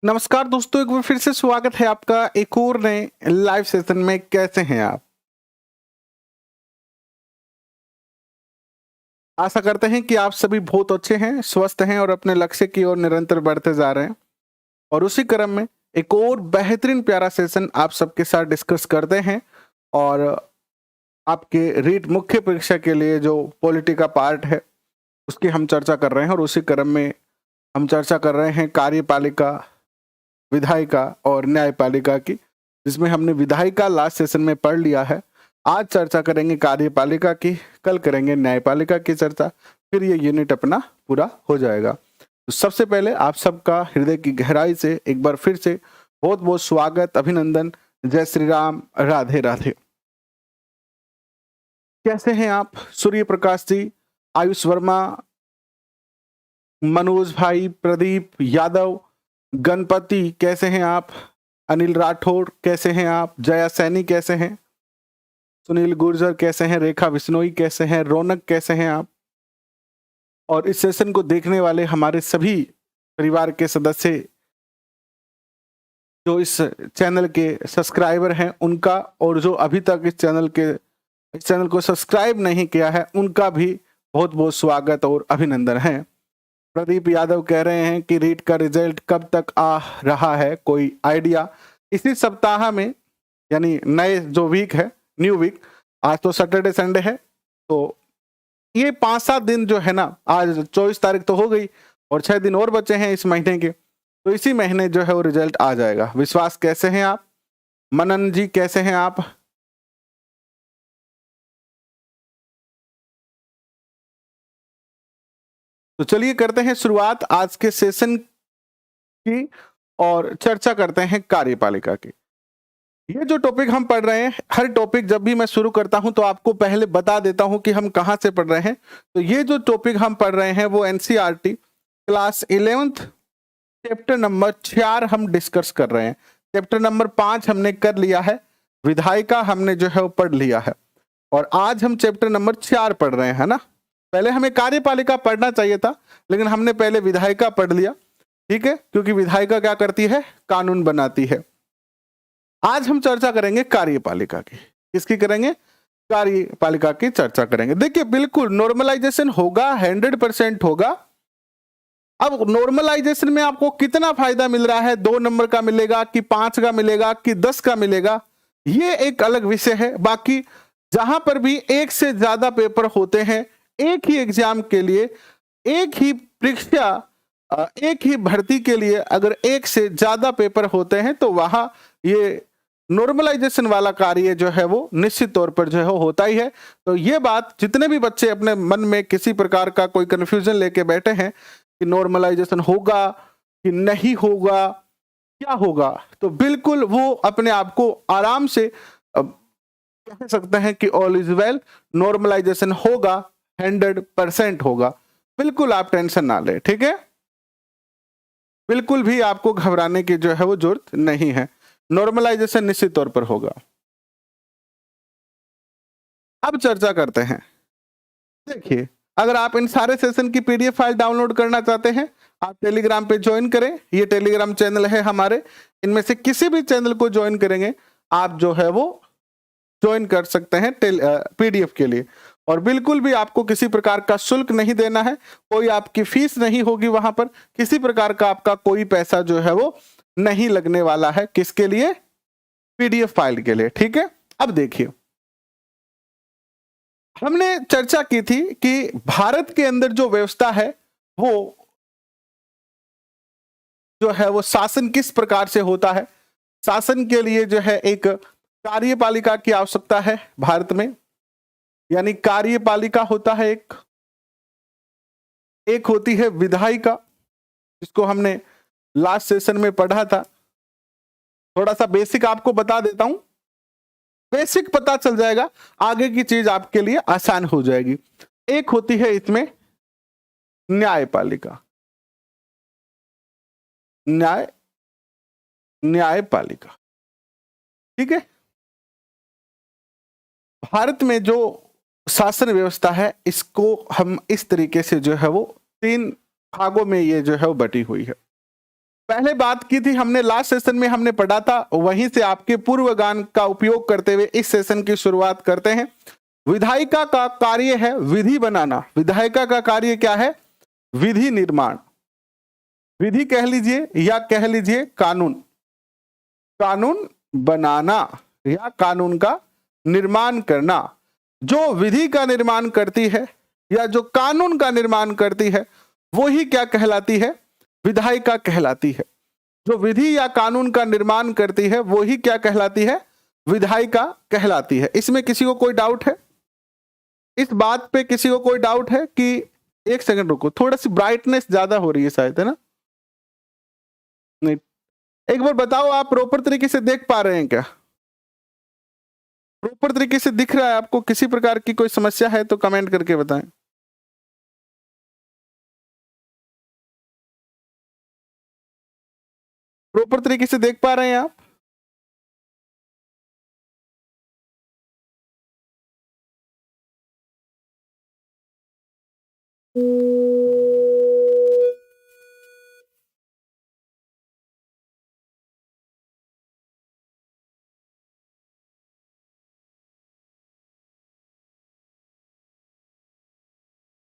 नमस्कार दोस्तों, एक बार फिर से स्वागत है आपका एक और नए लाइव सेशन में। कैसे हैं आप? आशा करते हैं कि आप सभी बहुत अच्छे हैं, स्वस्थ हैं और अपने लक्ष्य की ओर निरंतर बढ़ते जा रहे हैं। और उसी क्रम में एक और बेहतरीन प्यारा सेशन आप सबके साथ डिस्कस करते हैं। और आपके रीट मुख्य परीक्षा के लिए जो पॉलिटी का पार्ट है, उसकी हम चर्चा कर रहे हैं। और उसी क्रम में हम चर्चा कर रहे हैं कार्यपालिका, विधायिका और न्यायपालिका की, जिसमें हमने विधायिका लास्ट सेशन में पढ़ लिया है। आज चर्चा करेंगे कार्यपालिका की, कल करेंगे न्यायपालिका की चर्चा, फिर ये यूनिट अपना पूरा हो जाएगा। तो सबसे पहले आप सबका हृदय की गहराई से एक बार फिर से बहुत बहुत स्वागत, अभिनंदन। जय श्री राम, राधे राधे। कैसे हैं आप? सूर्य प्रकाश जी, आयुष वर्मा, मनोज भाई, प्रदीप यादव, गणपति कैसे हैं आप? अनिल राठौर कैसे हैं आप? जया सैनी कैसे हैं? सुनील गुर्जर कैसे हैं? रेखा बिश्नोई कैसे हैं? रौनक कैसे हैं आप? और इस सेशन को देखने वाले हमारे सभी परिवार के सदस्य जो इस चैनल के सब्सक्राइबर हैं उनका, और जो अभी तक इस चैनल को सब्सक्राइब नहीं किया है उनका भी बहुत बहुत स्वागत और अभिनंदन है। प्रदीप यादव कह रहे हैं कि रीट का रिजल्ट कब तक आ रहा है, कोई आइडिया? इसी सप्ताह में, यानी नए जो वीक है, न्यू वीक, आज तो सैटरडे संडे है, तो ये 5-7 दिन जो है ना, आज 24 तारीख तो हो गई और 6 दिन और बचे हैं इस महीने के, तो इसी महीने जो है वो रिजल्ट आ जाएगा। विश्वास कैसे हैं आप? मनन जी कैसे हैं आप? तो चलिए करते हैं शुरुआत आज के सेशन की और चर्चा करते हैं कार्यपालिका की। ये जो टॉपिक हम पढ़ रहे हैं, हर टॉपिक जब भी मैं शुरू करता हूं तो आपको पहले बता देता हूं कि हम कहां से पढ़ रहे हैं। तो ये जो टॉपिक हम पढ़ रहे हैं वो NCERT class 11th chapter number 4 हम डिस्कस कर रहे हैं। चैप्टर नंबर 5 हमने कर लिया है, विधायिका हमने जो है वो पढ़ लिया है, और आज हम चैप्टर नंबर 4 पढ़ रहे हैं ना। पहले हमें कार्यपालिका पढ़ना चाहिए था, लेकिन हमने पहले विधायिका पढ़ लिया, ठीक है, क्योंकि विधायिका क्या करती है? कानून बनाती है। आज हम चर्चा करेंगे कार्यपालिका की। किसकी करेंगे? कार्यपालिका की चर्चा करेंगे। देखिए, बिल्कुल नॉर्मलाइजेशन होगा, 100% होगा। अब नॉर्मलाइजेशन में आपको कितना फायदा मिल रहा है? 2 नंबर का मिलेगा कि 5 का मिलेगा कि 10 का मिलेगा, ये एक अलग विषय है। बाकी जहां पर भी एक से ज्यादा पेपर होते हैं एक ही एग्जाम के लिए, एक ही परीक्षा, एक ही भर्ती के लिए, अगर एक से ज्यादा पेपर होते हैं तो वहां ये नॉर्मलाइजेशन वाला कार्य जो है वो निश्चित तौर पर जो है होता ही है। तो ये बात जितने भी बच्चे अपने मन में किसी प्रकार का कोई कंफ्यूजन लेके बैठे हैं कि नॉर्मलाइजेशन होगा कि नहीं होगा, क्या होगा, तो बिल्कुल वो अपने आप को आराम से कह सकते हैं कि ऑल इज वेल, नॉर्मलाइजेशन होगा, 100% होगा। बिल्कुल आप टेंशन ना ले, ठीक है? बिल्कुल भी आपको घबराने की जो है वो जरूरत नहीं है। नॉर्मलाइजेशन निश्चित तौर पर होगा। अब चर्चा करते हैं। देखिए, अगर आप इन सारे सेशन की पीडीएफ फाइल डाउनलोड करना चाहते हैं, आप टेलीग्राम पे ज्वाइन करें। ये टेलीग्राम चैनल है हमारे, इनमें से किसी भी चैनल को ज्वाइन करेंगे आप जो है वो ज्वाइन कर सकते हैं पीडीएफ के लिए। और बिल्कुल भी आपको किसी प्रकार का शुल्क नहीं देना है, कोई आपकी फीस नहीं होगी वहां पर, किसी प्रकार का आपका कोई पैसा जो है वो नहीं लगने वाला है। किसके लिए? पीडीएफ फाइल के लिए, ठीक है? अब देखिए, हमने चर्चा की थी कि भारत के अंदर जो व्यवस्था है वो जो है वो शासन किस प्रकार से होता है। शासन के लिए जो है एक कार्यपालिका की आवश्यकता है भारत में, यानी कार्यपालिका होता है एक होती है विधायिका, जिसको हमने लास्ट सेशन में पढ़ा था। थोड़ा सा बेसिक आपको बता देता हूं, बेसिक पता चल जाएगा, आगे की चीज आपके लिए आसान हो जाएगी। एक होती है इसमें न्यायपालिका, न्यायपालिका, ठीक है? भारत में जो शासन व्यवस्था है इसको हम इस तरीके से जो है वो 3 भागों में ये जो है वो बटी हुई है। पहले बात की थी हमने, लास्ट सेशन में हमने पढ़ा था, वहीं से आपके पूर्व ज्ञान का उपयोग करते हुए इस सेशन की शुरुआत करते हैं। विधायिका का कार्य है विधि बनाना। विधायिका का कार्य क्या है? विधि निर्माण। विधि कह लीजिए या कह लीजिए कानून, कानून बनाना या कानून का निर्माण करना। जो विधि का निर्माण करती है या जो कानून का निर्माण करती है वो ही क्या कहलाती है? विधायिका कहलाती है। जो विधि या कानून का निर्माण करती है वो ही क्या कहलाती है? विधायिका कहलाती है। इसमें किसी को कोई डाउट है? इस बात पे किसी को कोई डाउट है कि, एक सेकंड रुको, थोड़ा सी ब्राइटनेस ज्यादा हो रही है शायद, है ना? नहीं, एक बार बताओ, आप प्रॉपर तरीके से देख पा रहे हैं क्या? प्रॉपर तरीके से दिख रहा है आपको? किसी प्रकार की कोई समस्या है तो कमेंट करके बताएं। प्रॉपर तरीके से देख पा रहे हैं आप?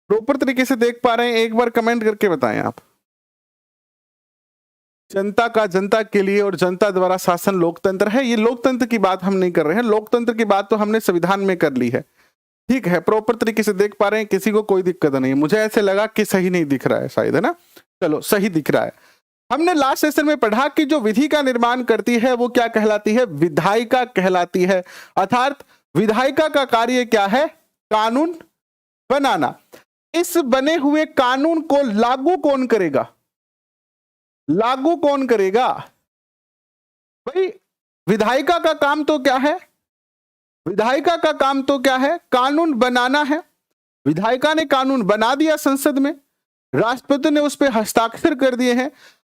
प्रॉपर तरीके से देख पा रहे हैं? एक बार कमेंट करके बताएं आप। जनता का जनता के लिए और जनता द्वारा शासन लोकतंत्र है। ये लोकतंत्र की बात हम नहीं कर रहे हैं, लोकतंत्र की बात तो हमने संविधान में कर ली है। ठीक है, प्रॉपर तरीके से देख पा रहे हैं, किसी को कोई दिक्कत नहीं है। मुझे ऐसे लगा कि सही नहीं दिख रहा है शायद, है ना? चलो, सही दिख रहा है। हमने लास्ट सेशन में पढ़ा कि जो विधि का निर्माण करती है वो क्या कहलाती है? विधायिका कहलाती है। अर्थात विधायिका का कार्य क्या है? कानून बनाना। इस बने हुए कानून को लागू कौन करेगा? लागू कौन करेगा? भाई, विधायिका का काम तो क्या है? विधायिका का काम तो क्या है? कानून बनाना है। विधायिका ने कानून बना दिया संसद में, राष्ट्रपति ने उस पर हस्ताक्षर कर दिए हैं।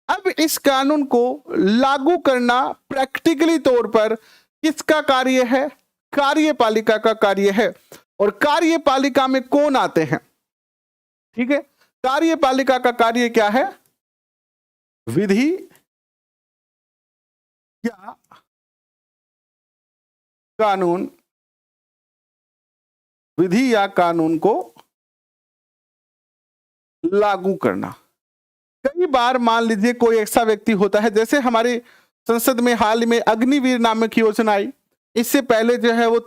अब इस कानून को लागू करना प्रैक्टिकली तौर पर किसका कार्य है? कार्यपालिका का कार्य है। और कार्यपालिका में कौन आते हैं? ठीक है, कार्यपालिका का कार्य क्या है? विधि या कानून, विधि या कानून को लागू करना। कई बार मान लीजिए कोई ऐसा व्यक्ति होता है, जैसे हमारी संसद में हाल में अग्निवीर नामक योजना आई, इससे पहले जो है वो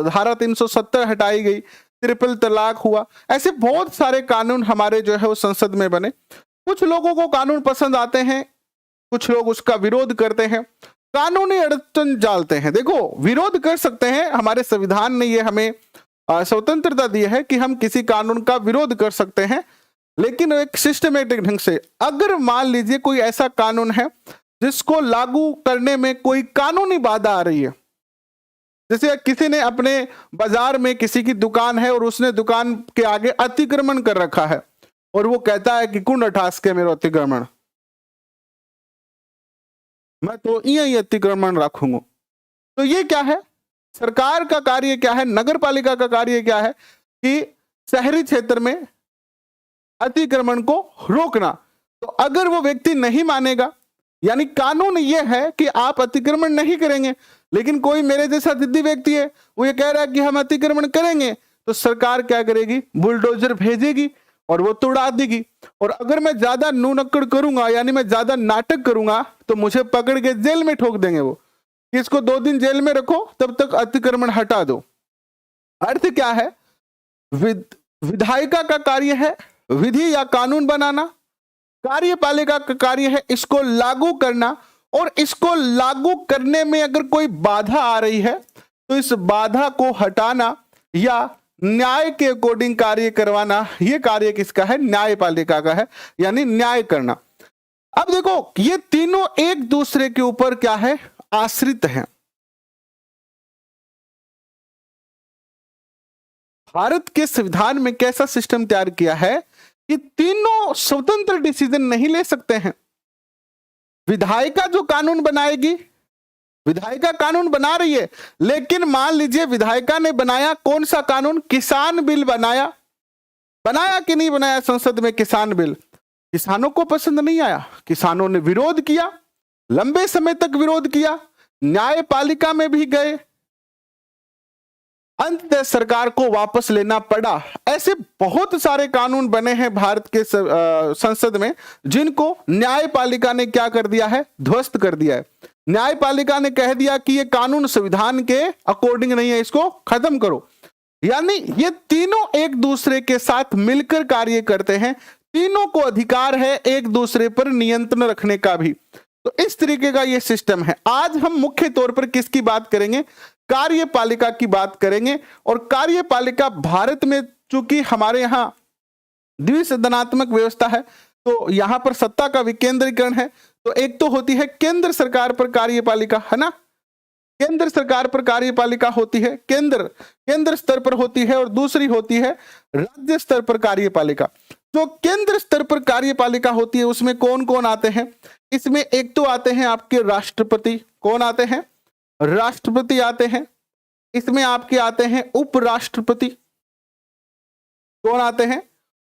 धारा 370 हटाई गई, ट्रिपल तलाक हुआ। ऐसे बहुत सारे कानून हमारे जो है वो संसद में बने। कुछ लोगों को कानून पसंद आते हैं, कुछ लोग उसका विरोध करते हैं, कानूनी अड़चन डालते हैं। देखो, विरोध कर सकते हैं, हमारे संविधान ने ये हमें स्वतंत्रता दी है कि हम किसी कानून का विरोध कर सकते हैं, लेकिन एक सिस्टमेटिक ढंग से। अगर मान लीजिए कोई ऐसा कानून है जिसको लागू करने में कोई कानूनी बाधा आ रही है, जैसे किसी ने अपने बाजार में किसी की दुकान है और उसने दुकान के आगे अतिक्रमण कर रखा है और वो कहता है कि कुंड अठास के मेरो अतिक्रमण, मैं तो यही अतिक्रमण रखूंगा। तो ये क्या है? सरकार का कार्य क्या है? नगर पालिका का कार्य क्या है? कि शहरी क्षेत्र में अतिक्रमण को रोकना। तो अगर वो व्यक्ति नहीं मानेगा, यानी कानून ये है कि आप अतिक्रमण नहीं करेंगे, लेकिन कोई मेरे जैसा जिद्दी व्यक्ति है, वो ये कह रहा है कि हम अतिक्रमण करेंगे, तो सरकार क्या करेगी? बुलडोजर भेजेगी और वो तोड़ा देगी। और अगर मैं ज्यादा नूनक्कड़ करूंगा, यानी मैं ज्यादा नाटक करूंगा, तो मुझे पकड़ के जेल में ठोक देंगे। वो इसको 2 दिन जेल में रखो, तब तक अतिक्रमण हटा दो। अर्थ क्या है? विधायिका का कार्य है विधि या कानून बनाना, कार्यपालिका का कार्य है इसको लागू करना। और इसको लागू करने में अगर कोई बाधा आ रही है तो इस बाधा को हटाना या न्याय के अकॉर्डिंग कार्य करवाना, यह कार्य किसका है? न्यायपालिका का है, यानी न्याय करना। अब देखो, ये तीनों एक दूसरे के ऊपर क्या है? आश्रित हैं। भारत के संविधान में कैसा सिस्टम तैयार किया है कि तीनों स्वतंत्र डिसीजन नहीं ले सकते हैं। विधायिका जो कानून बनाएगी, विधायिका कानून बना रही है, लेकिन मान लीजिए विधायिका ने बनाया कौन सा कानून? किसान बिल बनाया। बनाया कि नहीं बनाया संसद में किसान बिल? किसानों को पसंद नहीं आया, किसानों ने विरोध किया, लंबे समय तक विरोध किया, न्यायपालिका में भी गए, अंततः सरकार को वापस लेना पड़ा। ऐसे बहुत सारे कानून बने हैं भारत के संसद में जिनको न्यायपालिका ने क्या कर दिया है, ध्वस्त कर दिया है। न्यायपालिका ने कह दिया कि ये कानून संविधान के अकॉर्डिंग नहीं है, इसको खत्म करो। यानी ये तीनों एक दूसरे के साथ मिलकर कार्य करते हैं, तीनों को अधिकार है एक दूसरे पर नियंत्रण रखने का भी। तो इस तरीके का ये सिस्टम है। आज हम मुख्य तौर पर किसकी बात करेंगे, कार्यपालिका की बात करेंगे। और कार्यपालिका भारत में चूंकि हमारे यहां द्विसदनात्मक व्यवस्था है, तो यहां पर सत्ता का विकेंद्रीकरण है। तो एक तो होती है केंद्र सरकार पर कार्यपालिका, है ना, केंद्र सरकार पर कार्यपालिका होती है, केंद्र स्तर पर होती है, और दूसरी होती है राज्य स्तर पर कार्यपालिका। जो केंद्र स्तर पर कार्यपालिका होती है उसमें कौन कौन आते हैं, इसमें एक तो आते हैं आपके राष्ट्रपति। कौन आते हैं, राष्ट्रपति आते हैं। इसमें आपके आते हैं उपराष्ट्रपति। कौन आते हैं,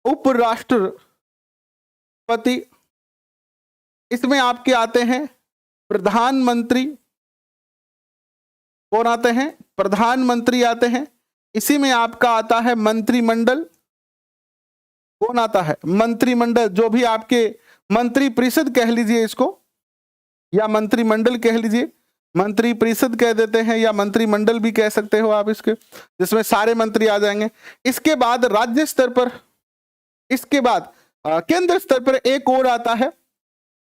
उपराष्ट्रपति। इसमें आपके आते हैं प्रधानमंत्री। कौन आते हैं, प्रधानमंत्री आते हैं। इसी में आपका आता है मंत्रिमंडल। कौन आता है, मंत्रिमंडल, जो भी आपके मंत्री परिषद कह लीजिए इसको, या मंत्रिमंडल कह लीजिए, मंत्री परिषद कह देते हैं, या मंत्रिमंडल भी कह सकते हो आप इसके, जिसमें सारे मंत्री आ जाएंगे। इसके बाद राज्य स्तर पर, इसके बाद केंद्र स्तर पर एक और आता है,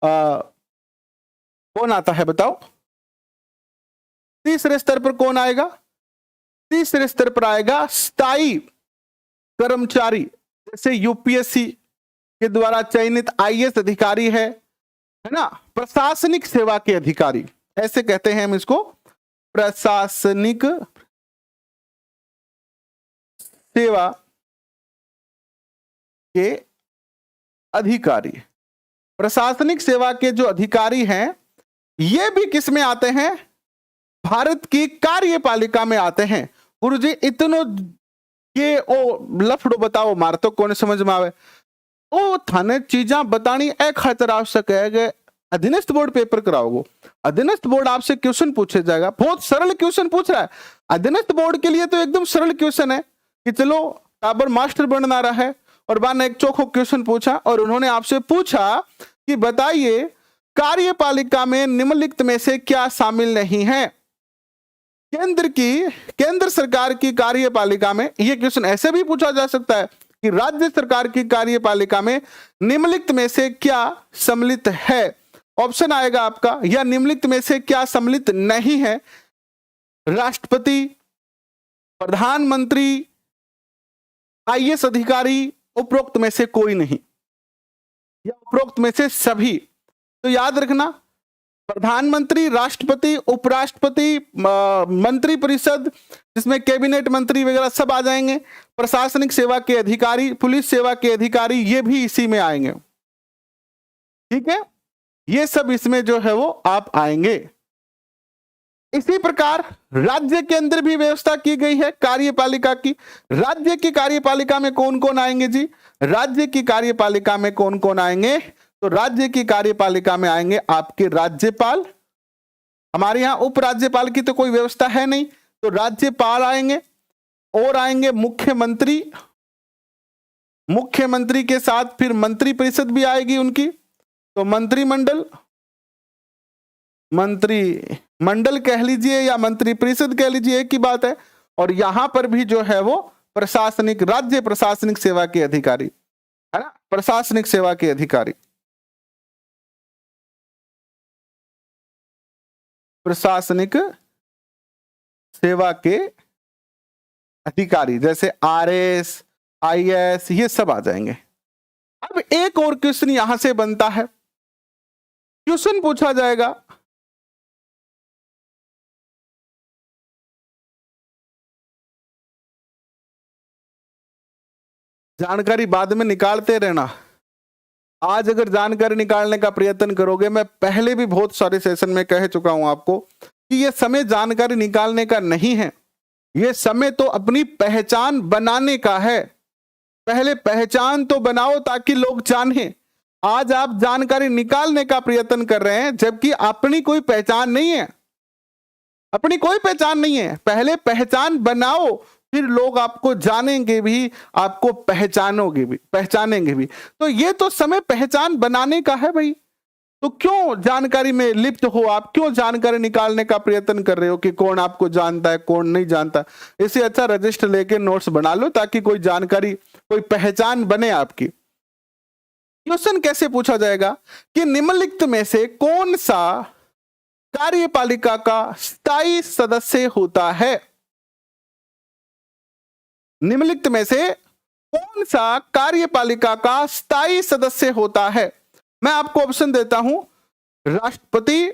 कौन आता है बताओ, तीसरे स्तर पर कौन आएगा, तीसरे स्तर पर आएगा स्थायी कर्मचारी। जैसे यूपीएससी के द्वारा चयनित आईएएस अधिकारी है ना, प्रशासनिक सेवा के अधिकारी, ऐसे कहते हैं हम इसको, प्रशासनिक सेवा के अधिकारी। प्रशासनिक सेवा के जो अधिकारी हैं ये भी किस में आते हैं, भारत की कार्यपालिका में आते हैं। गुरुजी इतनो ये ओ लफड़ो बताओ मार तो कौन समझ में आवे, ओ थाने चीजा बतानी ए खातर आवश्यक है कि अधीनस्थ बोर्ड पेपर कराओगे। अधीनस्थ बोर्ड आपसे क्वेश्चन पूछे जाएगा, बहुत सरल क्वेश्चन पूछ रहा है। अधीनस्थ बोर्ड के लिए तो एकदम सरल क्वेश्चन है कि चलो टाबर मास्टर बनना रहा है, और बार ने एक चोखो क्वेश्चन पूछा, और उन्होंने आपसे पूछा कि बताइए कार्यपालिका में निम्नलिखित में से क्या शामिल नहीं है। केंद्र सरकार की कार्यपालिका में, यह क्वेश्चन ऐसे भी पूछा जा सकता है कि राज्य सरकार की कार्यपालिका में निम्नलिखित में से क्या सम्मिलित है। ऑप्शन आएगा आपका, या निम्नलिखित में से क्या सम्मिलित नहीं है, राष्ट्रपति, प्रधानमंत्री, आईएएस अधिकारी, उपरोक्त में से कोई नहीं, या उपरोक्त में से सभी। तो याद रखना, प्रधानमंत्री, राष्ट्रपति, उपराष्ट्रपति, मंत्री परिषद जिसमें कैबिनेट मंत्री वगैरह सब आ जाएंगे, प्रशासनिक सेवा के अधिकारी, पुलिस सेवा के अधिकारी, ये भी इसी में आएंगे। ठीक है, ये सब इसमें जो है वो आप आएंगे। इसी प्रकार राज्य के अंदर भी व्यवस्था की गई है कार्यपालिका की। राज्य की कार्यपालिका में कौन कौन आएंगे जी, राज्य की कार्यपालिका में कौन कौन आएंगे, तो राज्य की कार्यपालिका में आएंगे आपके राज्यपाल। हमारे यहां उपराज्यपाल की तो कोई व्यवस्था है नहीं, तो राज्यपाल आएंगे, और आएंगे मुख्यमंत्री। मुख्यमंत्री के साथ फिर मंत्री परिषद भी आएगी उनकी, तो मंत्रिमंडल, मंत्रिमंडल कह लीजिए या मंत्री परिषद कह लीजिए, एक ही बात है। और यहां पर भी जो है वो प्रशासनिक, राज्य प्रशासनिक सेवा के अधिकारी, है ना, प्रशासनिक सेवा के अधिकारी, प्रशासनिक सेवा के अधिकारी, जैसे आरएस, आईएएस, ये सब आ जाएंगे। अब एक और क्वेश्चन यहां से बनता है, क्वेश्चन पूछा जाएगा जानकारी बाद में निकालते रहना। आज अगर जानकारी निकालने का प्रयत्न करोगे, मैं पहले भी बहुत सारे सेशन में कह चुका हूं आपको कि यह समय जानकारी निकालने का नहीं है, यह समय तो अपनी पहचान बनाने का है। पहले पहचान तो बनाओ ताकि लोग जाने। आज आप जानकारी निकालने का प्रयत्न कर रहे हैं, जबकि अपनी कोई पहचान नहीं है, अपनी कोई पहचान नहीं है। पहले पहचान बनाओ, फिर लोग आपको जानेंगे भी, आपको पहचानेंगे भी। तो ये तो समय पहचान बनाने का है भाई। तो क्यों जानकारी में लिप्त हो आप, क्यों जानकारी निकालने का प्रयत्न कर रहे हो कि कौन आपको जानता है, कौन नहीं जानता। इससे अच्छा रजिस्टर लेके नोट्स बना लो, ताकि कोई जानकारी, कोई पहचान बने आपकी। क्वेश्चन कैसे पूछा जाएगा कि निम्नलिखित में से कौन सा कार्यपालिका का स्थायी सदस्य होता है। निम्नलिखित में से कौन सा कार्यपालिका का स्थायी सदस्य होता है। मैं आपको ऑप्शन देता हूं, राष्ट्रपति,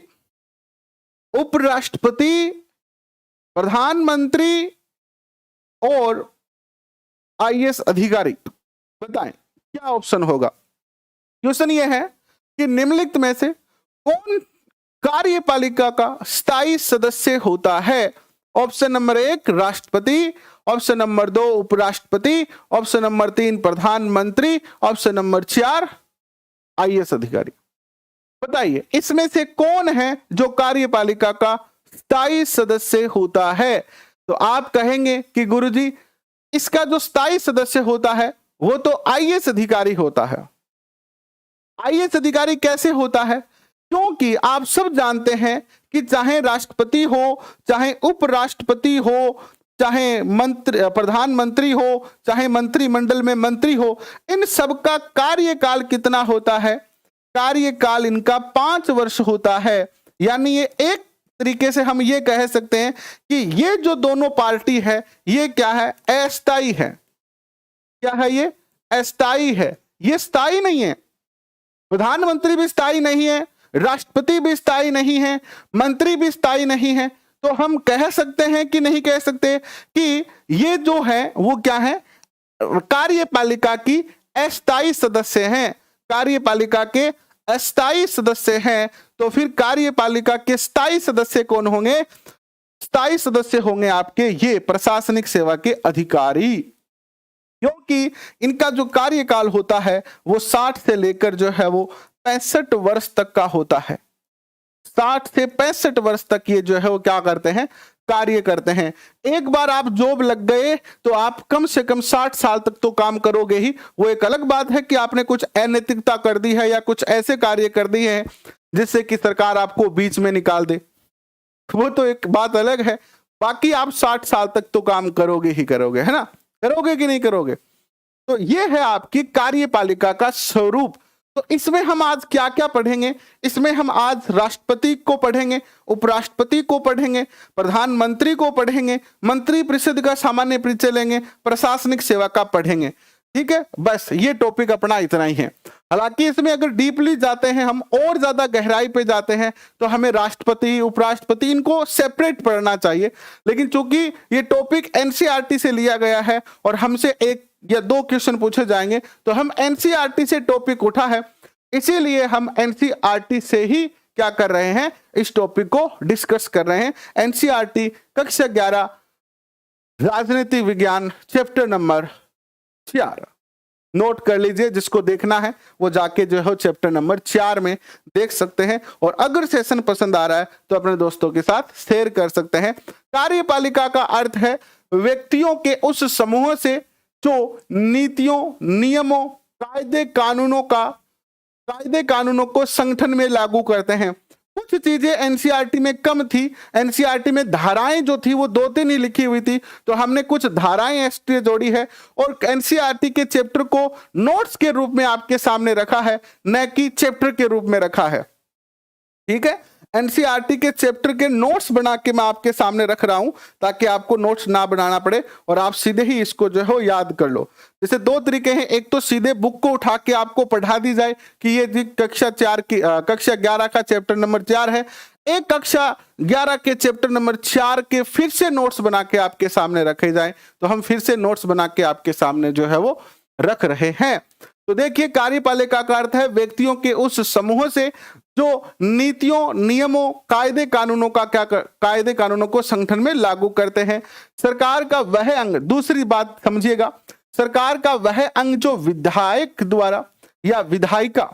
उपराष्ट्रपति, प्रधानमंत्री और आईएएस अधिकारी। बताएं क्या ऑप्शन होगा। क्वेश्चन यह है कि निम्नलिखित में से कौन कार्यपालिका का स्थायी सदस्य होता है। ऑप्शन नंबर 1 राष्ट्रपति, ऑप्शन नंबर 2 उपराष्ट्रपति, ऑप्शन नंबर 3 प्रधानमंत्री, ऑप्शन नंबर 4 आईएएस अधिकारी। बताइए इसमें से कौन है जो कार्यपालिका का स्थायी सदस्य होता है। तो आप कहेंगे कि गुरुजी इसका जो स्थायी सदस्य होता है वो तो आईएएस अधिकारी होता है। आईएएस अधिकारी कैसे होता है? क्योंकि आप सब जानते हैं कि चाहे राष्ट्रपति हो, चाहे उपराष्ट्रपति हो, चाहे प्रधानमंत्री हो, चाहे मंत्रिमंडल में मंत्री हो, इन सबका कार्यकाल कितना होता है? कार्यकाल इनका 5 वर्ष होता है। यानी ये एक तरीके से हम ये कह सकते हैं कि ये जो दोनों पार्टी है ये क्या है? अस्थायी है। क्या है ये? अस्थायी है, ये स्थायी नहीं है। प्रधानमंत्री भी स्थायी नहीं है, राष्ट्रपति भी स्थायी नहीं है, मंत्री भी स्थायी नहीं है। तो हम कह सकते हैं कि नहीं कह सकते कि ये जो है वो क्या है? कार्यपालिका की अस्थायी सदस्य हैं। कार्यपालिका के अस्थायी सदस्य हैं। तो फिर कार्यपालिका के स्थायी सदस्य कौन होंगे? स्थायी सदस्य होंगे आपके ये प्रशासनिक सेवा के अधिकारी, क्योंकि इनका जो कार्यकाल होता है वो 60 से लेकर जो है वो 65 वर्ष तक का होता है। 60 से 65 वर्ष तक ये जो है वो क्या करते हैं? कार्य करते हैं। एक बार आप जॉब लग गए तो आप कम से कम 60 साल तक तो काम करोगे ही। वो एक अलग बात है कि आपने कुछ अनैतिकता कर दी है या कुछ ऐसे कार्य कर दिए हैं जिससे कि सरकार आपको बीच में निकाल दे, वो तो एक बात अलग है। बाकी आप 60 साल तक तो काम करोगे ही करोगे, है ना? करोगे कि नहीं करोगे? तो ये है आपकी कार्यपालिका का स्वरूप। तो इसमें हम आज क्या क्या पढ़ेंगे? इसमें हम आज राष्ट्रपति को पढ़ेंगे, उपराष्ट्रपति को पढ़ेंगे, प्रधानमंत्री को पढ़ेंगे, मंत्रिपरिषद का सामान्य परिचय लेंगे, प्रशासनिक सेवा का पढ़ेंगे। ठीक है, बस ये टॉपिक अपना इतना ही है। हालांकि इसमें अगर डीपली जाते हैं, हम और ज्यादा गहराई पे जाते हैं, तो हमें राष्ट्रपति, उपराष्ट्रपति इनको सेपरेट पढ़ना चाहिए। लेकिन चूंकि ये टॉपिक एनसीईआरटी से लिया गया है और हमसे 1 या 2 क्वेश्चन पूछे जाएंगे, तो हम एनसीईआरटी से टॉपिक उठा है, इसीलिए हम एनसीईआरटी से ही क्या कर रहे हैं? इस टॉपिक को डिस्कस कर रहे हैं। एनसीईआरटी कक्षा 11 राजनीति विज्ञान चैप्टर नंबर 4 नोट कर लीजिए। जिसको देखना है वो जाके जो है चैप्टर नंबर 4 में देख सकते हैं। और अगर सेशन पसंद आ रहा है तो अपने दोस्तों के साथ शेयर कर सकते हैं। कार्यपालिका का अर्थ है व्यक्तियों के उस समूह से जो नीतियों, नियमों, कायदे कानूनों को संगठन में लागू करते हैं। कुछ चीजें एनसीईआरटी में कम थी। एनसीईआरटी में धाराएं जो थी वो 2-3 ही लिखी हुई थी, तो हमने कुछ धाराएं एक्स्ट्रा जोड़ी है और एनसीईआरटी के चैप्टर को नोट्स के रूप में आपके सामने रखा है, न कि चैप्टर के रूप में रखा है। ठीक है, एनसीईआरटी के चैप्टर के नोट्स बना के मैं आपके सामने रख रहा हूं ताकि आपको नोट्स ना बनाना पड़े और आप सीधे ही इसको जो है याद कर लो। जैसे 2 तरीके हैं, एक तो सीधे बुक को उठा के आपको पढ़ा दी जाए कि ये कक्षा 11 का चैप्टर नंबर 4 है। एक कक्षा 11 के चैप्टर नंबर 4 के फिर से नोट्स बना के आपके सामने रखे जाए, तो हम फिर से नोट्स बना के आपके सामने जो है वो रख रहे हैं। तो देखिए, कार्यपालिका का अर्थ है व्यक्तियों के उस समूह से जो नीतियों, नियमों, कायदे कानूनों को संगठन में लागू करते हैं। सरकार का वह अंग, दूसरी बात समझिएगा, सरकार का वह अंग जो विधायक द्वारा या विधायिका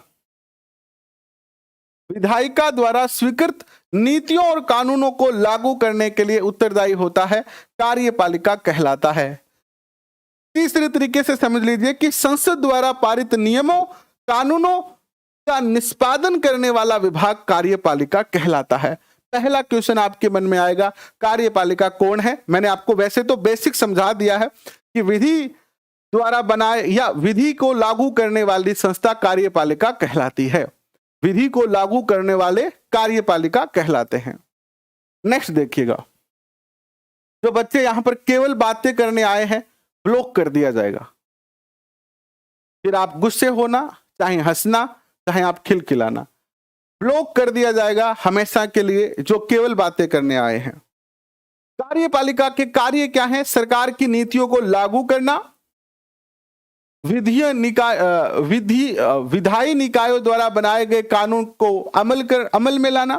विधायिका द्वारा स्वीकृत नीतियों और कानूनों को लागू करने के लिए उत्तरदायी होता है, कार्यपालिका कहलाता है। तीसरे तरीके से समझ लीजिए कि संसद द्वारा पारित नियमों कानूनों का निष्पादन करने वाला विभाग कार्यपालिका कहलाता है। पहला क्वेश्चन आपके मन में आएगा, कार्यपालिका कौन है? मैंने आपको वैसे तो बेसिक समझा दिया है कि विधि द्वारा बनाए या विधि को लागू करने वाली संस्था कार्यपालिका कहलाती है। विधि को लागू करने वाले कार्यपालिका कहलाते हैं। नेक्स्ट देखिएगा, जो बच्चे यहां पर केवल बातें करने आए हैं ब्लॉक कर दिया जाएगा। फिर आप गुस्से होना, चाहे हंसना, चाहे आप खिलखिलाना, ब्लॉक कर दिया जाएगा हमेशा के लिए जो केवल बातें करने आए हैं। कार्यपालिका के कार्य क्या हैं? सरकार की नीतियों को लागू करना, विधायी निकायों द्वारा बनाए गए कानून को अमल में लाना,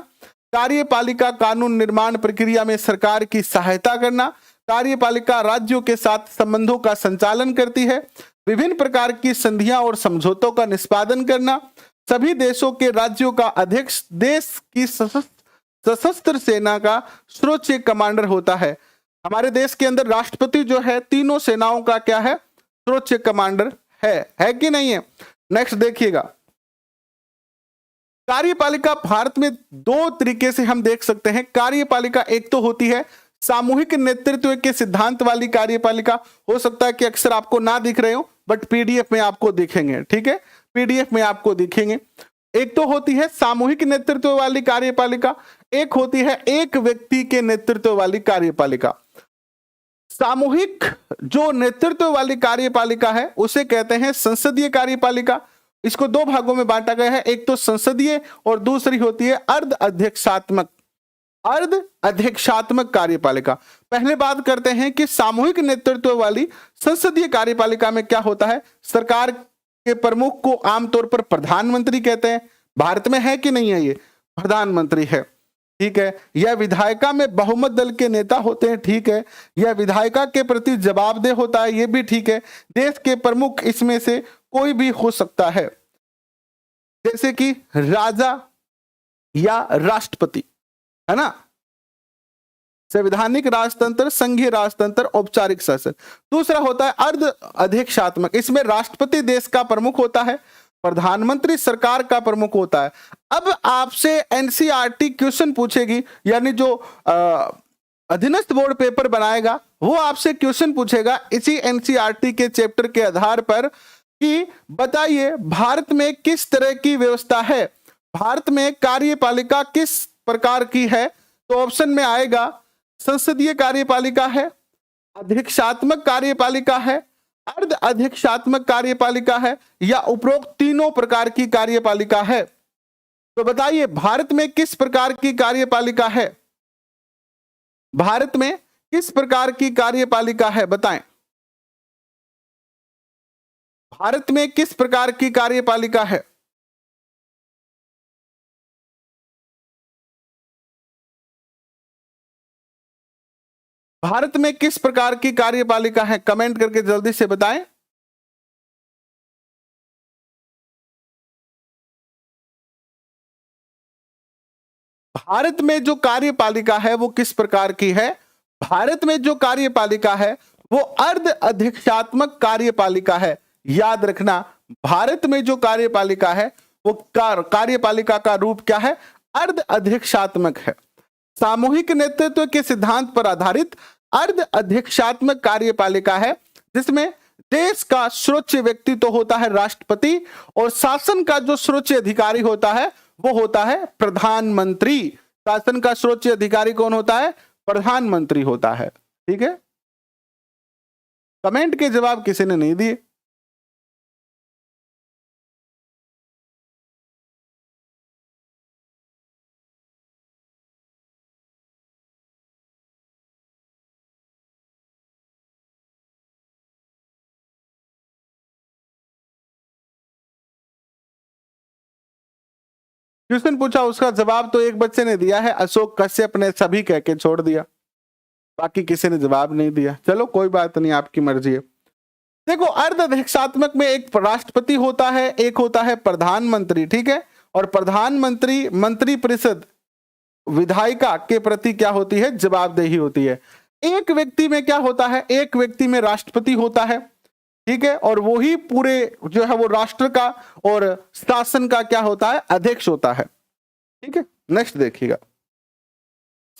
कार्यपालिका कानून निर्माण प्रक्रिया में सरकार की सहायता करना, कार्यपालिका राज्यों के साथ संबंधों का संचालन करती है, विभिन्न प्रकार की संधियां और समझौतों का निष्पादन करना, सभी देशों के राज्यों का अध्यक्ष देश की सशस्त्र सेना का सर्वोच्च कमांडर होता है। हमारे देश के अंदर राष्ट्रपति जो है तीनों सेनाओं का क्या है? सर्वोच्च कमांडर है कि नहीं है? नेक्स्ट देखिएगा, कार्यपालिका भारत में दो तरीके से हम देख सकते हैं। कार्यपालिका एक तो होती है सामूहिक नेतृत्व के सिद्धांत वाली कार्यपालिका, हो सकता है कि अक्सर आपको ना दिख रहे हो बट पीडीएफ में आपको दिखेंगे, ठीक है, पीडीएफ में आपको दिखेंगे। एक तो होती है सामूहिक नेतृत्व वाली कार्यपालिका, एक होती है एक व्यक्ति के नेतृत्व वाली कार्यपालिका। सामूहिक जो नेतृत्व वाली कार्यपालिका है उसे कहते हैं संसदीय कार्यपालिका। इसको दो भागों में बांटा गया है, एक तो संसदीय और दूसरी होती है अर्ध अध्यक्षात्मक कार्यपालिका। पहले बात करते हैं कि सामूहिक नेतृत्व वाली संसदीय कार्यपालिका में क्या होता है? सरकार के प्रमुख को आमतौर पर प्रधानमंत्री कहते हैं। भारत में है कि नहीं है? ये प्रधानमंत्री है, ठीक है। यह विधायिका में बहुमत दल के नेता होते हैं, ठीक है। यह विधायिका के प्रति जवाबदेह होता है, ये भी ठीक है। देश के प्रमुख इसमें से कोई भी हो सकता है, जैसे कि राजा या राष्ट्रपति, है ना। संवैधानिक राजतंत्र, संघीय राजतंत्र, औपचारिक शासन। दूसरा होता है अर्ध अध्यक्षात्मक, इसमें राष्ट्रपति देश का प्रमुख होता है, प्रधानमंत्री सरकार का प्रमुख होता है। अब आपसे एनसीईआरटी क्वेश्चन पूछेगी, यानी जो अधीनस्थ बोर्ड पेपर बनाएगा वो आपसे क्वेश्चन पूछेगा इसी एनसीईआरटी के चैप्टर के आधार पर कि बताइए भारत में किस तरह की व्यवस्था है, भारत में कार्यपालिका किस प्रकार की है। तो ऑप्शन में आएगा संसदीय कार्यपालिका है, अध्यक्षात्मक कार्यपालिका है, अर्ध अध्यक्षात्मक कार्यपालिका है, या उपरोक्त तीनों प्रकार की कार्यपालिका है। तो बताइए भारत में किस प्रकार की कार्यपालिका है? भारत में किस प्रकार की कार्यपालिका है, बताएं। भारत में किस प्रकार की कार्यपालिका है? भारत में किस प्रकार की कार्यपालिका है? कमेंट करके जल्दी से बताएं। भारत में जो कार्यपालिका है वो किस प्रकार की है? भारत में जो कार्यपालिका है वो अर्ध अध्यक्षात्मक कार्यपालिका है। याद रखना, भारत में जो कार्यपालिका है वो कार्यपालिका का रूप क्या है? अर्ध अध्यक्षात्मक है। सामूहिक नेतृत्व के सिद्धांत पर आधारित अर्ध अध्यक्षात्मक कार्यपालिका है, जिसमें देश का सर्वोच्च व्यक्ति तो होता है राष्ट्रपति, और शासन का जो सर्वोच्च अधिकारी होता है वो होता है प्रधानमंत्री। शासन का सर्वोच्च अधिकारी कौन होता है? प्रधानमंत्री होता है, ठीक है। कमेंट के जवाब किसी ने नहीं दिए। क्वेश्चन पूछा, उसका जवाब तो एक बच्चे ने दिया है, अशोक कश्यप ने सभी कह के छोड़ दिया, बाकी किसी ने जवाब नहीं दिया। चलो कोई बात नहीं, आपकी मर्जी है। देखो अर्ध अध्यक्षात्मक में एक राष्ट्रपति होता है, एक होता है प्रधानमंत्री, ठीक है, और प्रधानमंत्री मंत्रिपरिषद विधायिका के प्रति क्या होती है, जवाबदेही होती है। एक व्यक्ति में क्या होता है, एक व्यक्ति में राष्ट्रपति होता है, ठीक है, और वो ही पूरे जो है वो राष्ट्र का और शासन का क्या होता है, अध्यक्ष होता है, ठीक है। नेक्स्ट देखिएगा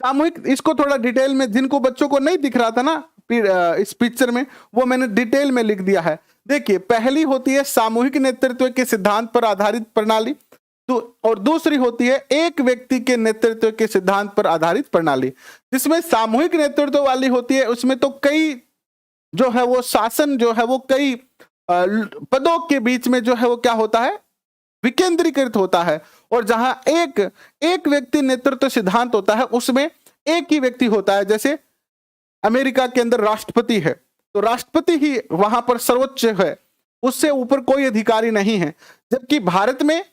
सामूहिक, इसको थोड़ा डिटेल में, जिनको बच्चों को नहीं दिख रहा था ना इस पिक्चर में, वो मैंने डिटेल में लिख दिया है। देखिए, पहली होती है सामूहिक नेतृत्व के सिद्धांत पर आधारित प्रणाली, तो और दूसरी होती है एक व्यक्ति के नेतृत्व के सिद्धांत पर आधारित प्रणाली। जिसमें सामूहिक नेतृत्व वाली होती है उसमें तो कई जो है वो शासन जो है वो कई पदों के बीच में जो है वो क्या होता है, विकेंद्रीकृत होता है। और जहां एक व्यक्ति नेतृत्व सिद्धांत होता है उसमें एक ही व्यक्ति होता है। जैसे अमेरिका के अंदर राष्ट्रपति है तो राष्ट्रपति ही वहां पर सर्वोच्च है, उससे ऊपर कोई अधिकारी नहीं है। जबकि भारत में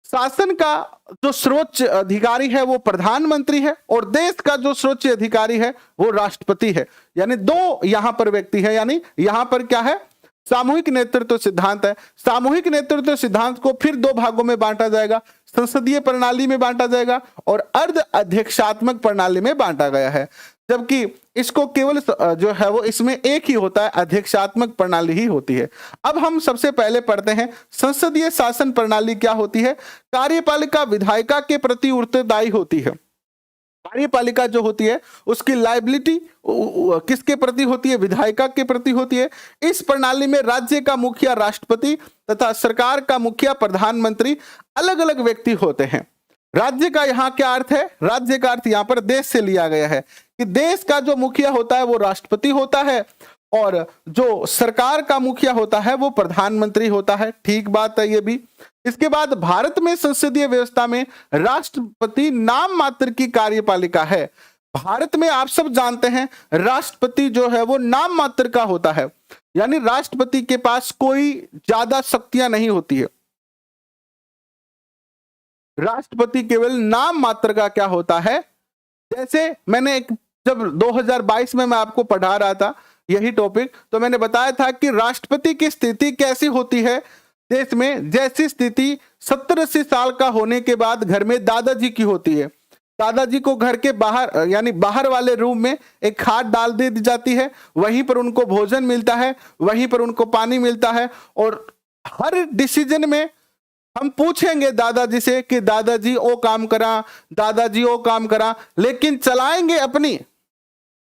शासन का जो सर्वोच्च अधिकारी है वो प्रधानमंत्री है और देश का जो सर्वोच्च अधिकारी है वो राष्ट्रपति है। यानी दो यहां पर व्यक्ति है, यानी यहां पर क्या है, सामूहिक नेतृत्व सिद्धांत है। सामूहिक नेतृत्व सिद्धांत को फिर दो भागों में बांटा जाएगा, संसदीय प्रणाली में बांटा जाएगा और अर्ध अध्यक्षात्मक प्रणाली में बांटा गया है। जबकि इसको केवल जो है वो इसमें एक ही होता है, अध्यक्षात्मक प्रणाली ही होती है। अब हम सबसे पहले पढ़ते हैं संसदीय शासन प्रणाली क्या होती है। कार्यपालिका विधायिका के प्रति उत्तरदायी होती है। कार्यपालिका जो होती है उसकी लायबिलिटी किसके प्रति होती है, विधायिका के प्रति होती है। इस प्रणाली में राज्य का मुखिया राष्ट्रपति तथा सरकार का मुखिया प्रधानमंत्री अलग अलग व्यक्ति होते हैं। राज्य का यहाँ क्या अर्थ है, राज्य का अर्थ यहाँ पर देश से लिया गया है कि देश का जो मुखिया होता है वो राष्ट्रपति होता है और जो सरकार का मुखिया होता है वो प्रधानमंत्री होता है। ठीक बात है ये भी। इसके बाद भारत में संसदीय व्यवस्था में राष्ट्रपति नाम मात्र की कार्यपालिका है। भारत में आप सब जानते हैं राष्ट्रपति जो है वो नाम मात्र का होता है, यानी राष्ट्रपति के पास कोई ज्यादा शक्तियां नहीं होती है। राष्ट्रपति केवल नाम मात्र का क्या होता है। जैसे मैंने जब 2022 में मैं आपको पढ़ा रहा था यही टॉपिक, तो मैंने बताया था कि राष्ट्रपति की स्थिति कैसी होती है देश में। जैसी स्थिति 70-80 साल का होने के बाद घर में दादाजी की होती है। दादाजी को घर के बाहर यानी बाहर वाले रूम में एक खाट डाल दी जाती है, वहीं पर उनको भोजन मिलता है, वहीं पर उनको पानी मिलता है और हर डिसीजन में हम पूछेंगे दादाजी से कि दादाजी वो काम करा, दादाजी वो काम करा, लेकिन चलाएंगे अपनी,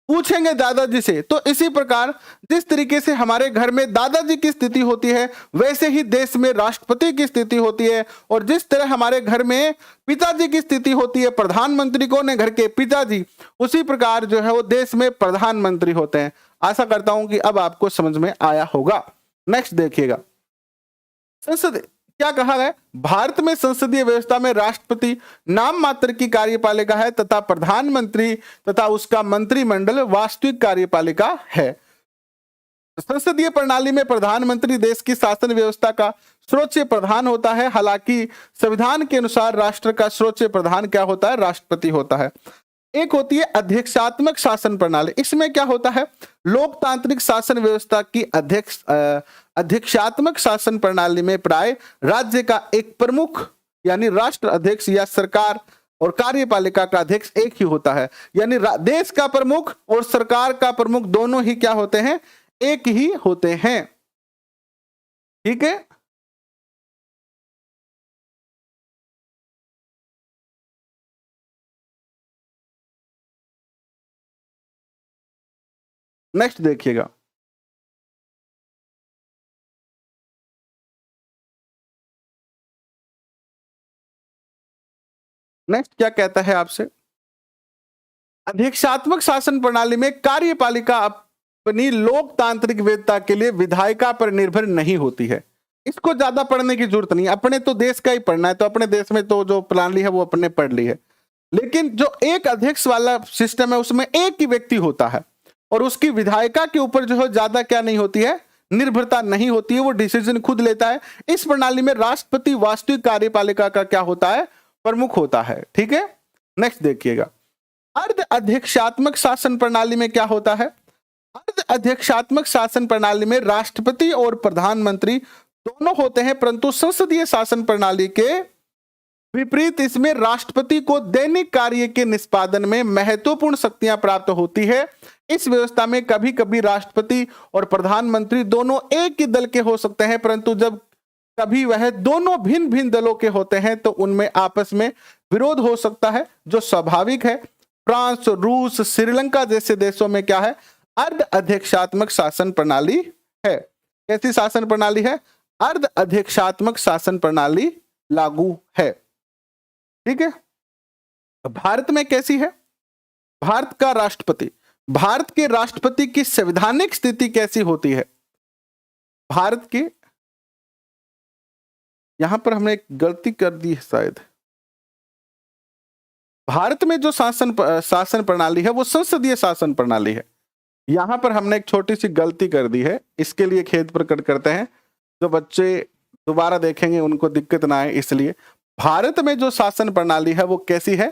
पूछेंगे दादाजी से। तो इसी प्रकार जिस तरीके से हमारे घर में दादाजी की स्थिति होती है वैसे ही देश में राष्ट्रपति की स्थिति होती है। और जिस तरह हमारे घर में पिताजी की स्थिति होती है, प्रधानमंत्री कौन है, घर के पिताजी, उसी प्रकार जो है वो देश में प्रधानमंत्री होते हैं। आशा करता हूं कि अब आपको समझ में आया होगा। नेक्स्ट देखिएगा, संसद क्या कहा है। भारत में संसदीय व्यवस्था में राष्ट्रपति नाम मात्र की कार्यपालिका है तथा प्रधानमंत्री तथा उसका मंत्रिमंडल वास्तविक कार्यपालिका है। संसदीय प्रणाली में प्रधानमंत्री देश की शासन व्यवस्था का सर्वोच्च प्रधान होता है। हालांकि संविधान के अनुसार राष्ट्र का सर्वोच्च प्रधान क्या होता है, राष्ट्रपति होता है। एक होती है अध्यक्षात्मक शासन प्रणाली। इसमें क्या होता है, लोकतांत्रिक शासन व्यवस्था की अध्यक्षात्मक शासन प्रणाली में प्राय राज्य का एक प्रमुख यानी राष्ट्र अध्यक्ष या सरकार और कार्यपालिका का अध्यक्ष एक ही होता है। यानी देश का प्रमुख और सरकार का प्रमुख दोनों ही क्या होते हैं, एक ही होते हैं। ठीक है, नेक्स्ट देखिएगा, नेक्स्ट क्या कहता है आपसे। अध्यक्षात्मक शासन प्रणाली में कार्यपालिका अपनी लोकतांत्रिक वैधता के लिए विधायिका पर निर्भर नहीं होती है। इसको ज्यादा पढ़ने की जरूरत नहीं, अपने तो देश का ही पढ़ना है, तो अपने देश में तो जो प्रणाली है वो अपने पढ़ ली है। लेकिन जो एक अध्यक्ष वाला सिस्टम है उसमें एक ही व्यक्ति होता है और उसकी विधायिका के ऊपर जो है ज्यादा क्या नहीं होती है, निर्भरता नहीं होती है, वो डिसीजन खुद लेता है। इस प्रणाली में राष्ट्रपति वास्तविक कार्यपालिका का क्या होता है, प्रमुख होता है। ठीक है, नेक्स्ट देखिएगा, अर्ध अध्यक्षात्मक शासन प्रणाली में क्या होता है। अर्ध अध्यक्षात्मक शासन प्रणाली में राष्ट्रपति और प्रधानमंत्री दोनों होते हैं, परंतु संसदीय शासन प्रणाली के विपरीत इसमें राष्ट्रपति को दैनिक कार्य के निष्पादन में महत्वपूर्ण शक्तियां प्राप्त होती है। इस व्यवस्था में कभी कभी राष्ट्रपति और प्रधानमंत्री दोनों एक ही दल के हो सकते हैं, परंतु जब कभी वह दोनों भिन्न भिन्न दलों के होते हैं तो उनमें आपस में विरोध हो सकता है, जो स्वाभाविक है। फ्रांस, रूस, श्रीलंका जैसे देशों में क्या है, अर्ध अध्यक्षात्मक शासन प्रणाली है। कैसी शासन प्रणाली है? अर्ध अध्यक्षात्मक शासन प्रणाली लागू है। ठीक है। भारत में कैसी है? भारत का राष्ट्रपति, भारत के राष्ट्रपति की संवैधानिक स्थिति कैसी होती है? भारत के, यहां पर हमने एक गलती कर दी है शायद। भारत में जो शासन प्रणाली है वो संसदीय शासन प्रणाली है। यहां पर हमने एक छोटी सी गलती कर दी है, इसके लिए खेद प्रकट करते हैं। जो बच्चे दोबारा देखेंगे उनको दिक्कत ना आए, इसलिए भारत में जो शासन प्रणाली है वो कैसी है?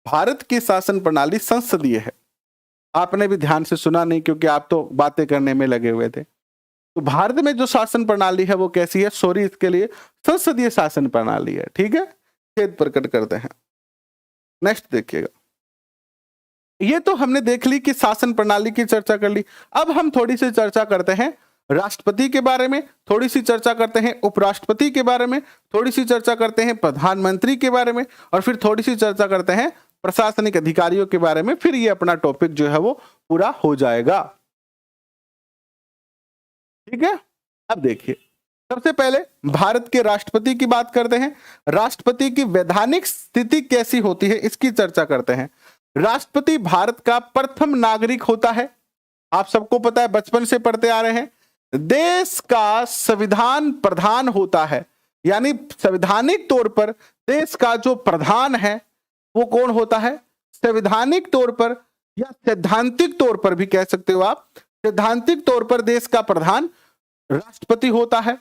भारत की शासन प्रणाली संसदीय है। आपने भी ध्यान से सुना नहीं क्योंकि आप तो बातें करने में लगे हुए थे। तो भारत में जो शासन प्रणाली है वो कैसी है? सॉरी, इसके लिए संसदीय शासन प्रणाली है। ठीक है, खेद प्रकट करते हैं। नेक्स्ट देखिएगा। ये तो हमने देख ली कि शासन प्रणाली की चर्चा कर ली। अब हम थोड़ी सी चर्चा करते हैं राष्ट्रपति के बारे में, थोड़ी सी चर्चा करते हैं उपराष्ट्रपति के बारे में, थोड़ी सी चर्चा करते हैं प्रधानमंत्री के बारे में, और फिर थोड़ी सी चर्चा करते हैं प्रशासनिक अधिकारियों के बारे में। फिर ये अपना टॉपिक जो है वो पूरा हो जाएगा। ठीक है। अब देखिए, सबसे पहले भारत के राष्ट्रपति की बात करते हैं। राष्ट्रपति की वैधानिक स्थिति कैसी होती है इसकी चर्चा करते हैं। राष्ट्रपति भारत का प्रथम नागरिक होता है। आप सबको पता है, बचपन से पढ़ते आ रहे हैं। देश का संविधान प्रधान होता है, यानी संवैधानिक तौर पर देश का जो प्रधान है वो कौन होता है? संवैधानिक तौर पर या सैद्धांतिक तौर पर भी कह सकते हो आप, सैद्धांतिक तौर पर देश का प्रधान राष्ट्रपति होता है।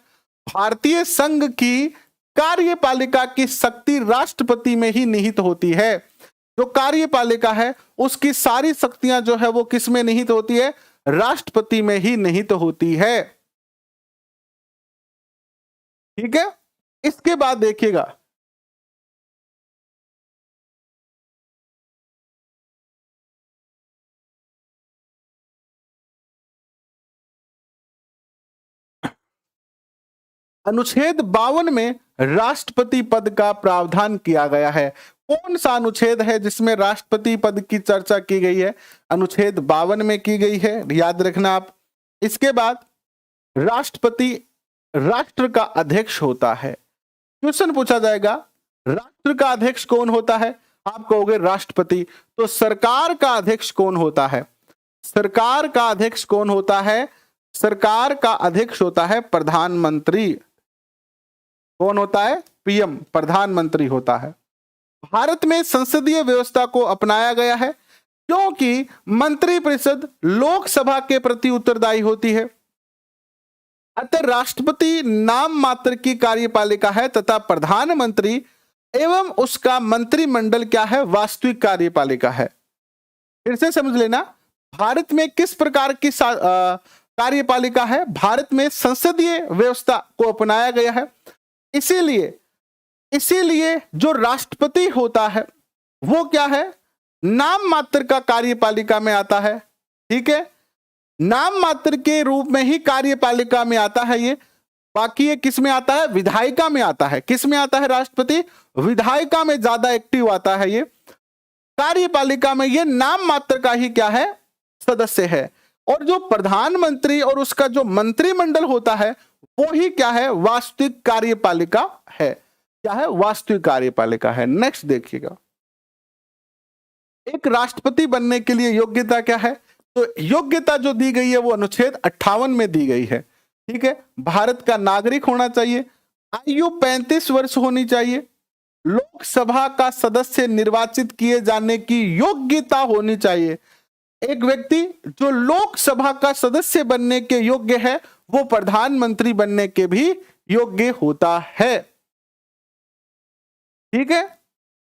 भारतीय संघ की कार्यपालिका की शक्ति राष्ट्रपति में ही निहित होती है। जो कार्यपालिका है उसकी सारी शक्तियां जो है वो किस में निहित होती है? राष्ट्रपति में ही निहित होती है। ठीक है। इसके बाद देखिएगा, अनुच्छेद 52 में राष्ट्रपति पद का प्रावधान किया गया है। कौन सा अनुच्छेद है जिसमें राष्ट्रपति पद की चर्चा की गई है? अनुच्छेद 52 में की गई है, याद रखना आप। इसके बाद राष्ट्रपति राष्ट्र का अध्यक्ष होता है। क्वेश्चन पूछा जाएगा, राष्ट्र का अध्यक्ष कौन होता है? आप कहोगे राष्ट्रपति। तो सरकार का अध्यक्ष कौन होता है? सरकार का अध्यक्ष कौन होता है? सरकार का अध्यक्ष होता है प्रधानमंत्री। कौन होता है? पीएम, प्रधानमंत्री होता है। भारत में संसदीय व्यवस्था को अपनाया गया है क्योंकि मंत्रिपरिषद लोकसभा के प्रति उत्तरदायी होती है। अतः राष्ट्रपति नाम मात्र की कार्यपालिका है तथा प्रधानमंत्री एवं उसका मंत्रिमंडल क्या है? वास्तविक कार्यपालिका है। फिर से समझ लेना, भारत में किस प्रकार की कार्यपालिका है? भारत में संसदीय व्यवस्था को अपनाया गया है। इसीलिए जो राष्ट्रपति होता है वो क्या है? नाम मात्र का कार्यपालिका में आता है। ठीक है, नाम मात्र के रूप में ही कार्यपालिका में आता है ये। बाकी ये किस में आता है? विधायिका में आता है। किस में आता है राष्ट्रपति? विधायिका में ज्यादा एक्टिव आता है ये। कार्यपालिका में ये नाम मात्र का ही क्या है? सदस्य है। और जो प्रधानमंत्री और उसका जो मंत्रिमंडल होता है वो ही क्या है? वास्तविक कार्यपालिका है। क्या है? वास्तविक कार्यपालिका है। नेक्स्ट देखिएगा, एक राष्ट्रपति बनने के लिए योग्यता क्या है? तो योग्यता जो दी गई है वो अनुच्छेद 58 में दी गई है। ठीक है, भारत का नागरिक होना चाहिए, आयु 35 वर्ष होनी चाहिए, लोकसभा का सदस्य निर्वाचित किए जाने की योग्यता होनी चाहिए। एक व्यक्ति जो लोकसभा का सदस्य बनने के योग्य है वो प्रधानमंत्री बनने के भी योग्य होता है। ठीक है,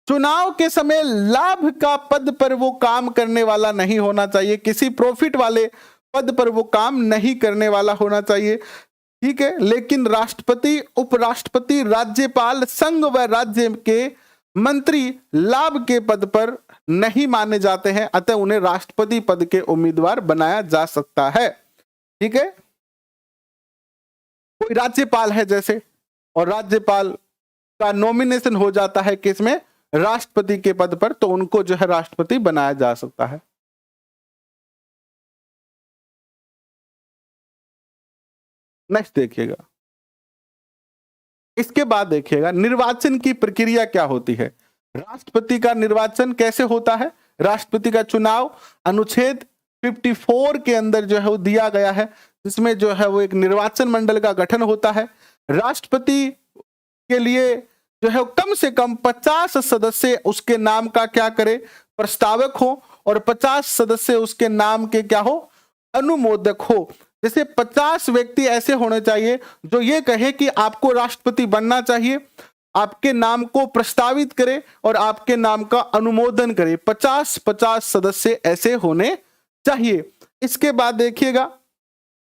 चुनाव के समय लाभ का पद पर वो काम करने वाला नहीं होना चाहिए, किसी प्रॉफिट वाले पद पर वो काम नहीं करने वाला होना चाहिए। ठीक है, लेकिन राष्ट्रपति, उपराष्ट्रपति, राज्यपाल संघ व राज्य के मंत्री लाभ के पद पर नहीं माने जाते हैं, अतः उन्हें राष्ट्रपति पद के उम्मीदवार बनाया जा सकता है। ठीक है, कोई राज्यपाल है जैसे, और राज्यपाल का नॉमिनेशन हो जाता है किसमें, राष्ट्रपति के पद पर, तो उनको जो है राष्ट्रपति बनाया जा सकता है। नेक्स्ट देखिएगा, इसके बाद देखिएगा निर्वाचन की प्रक्रिया क्या होती है। राष्ट्रपति का निर्वाचन कैसे होता है, राष्ट्रपति का चुनाव अनुच्छेद 54 के अंदर जो है वो दिया गया है, जिसमें जो है वो एक निर्वाचन मंडल का गठन होता है। राष्ट्रपति के लिए जो है कम से कम 50 सदस्य उसके नाम का क्या करे, प्रस्तावक हो, और 50 सदस्य उसके नाम के क्या हो, अनुमोदक हो। जैसे 50 व्यक्ति ऐसे होने चाहिए जो ये कहे कि आपको राष्ट्रपति बनना चाहिए, आपके नाम को प्रस्तावित करे और आपके नाम का अनुमोदन करे। 50-50 सदस्य ऐसे होने चाहिए। इसके बाद देखिएगा,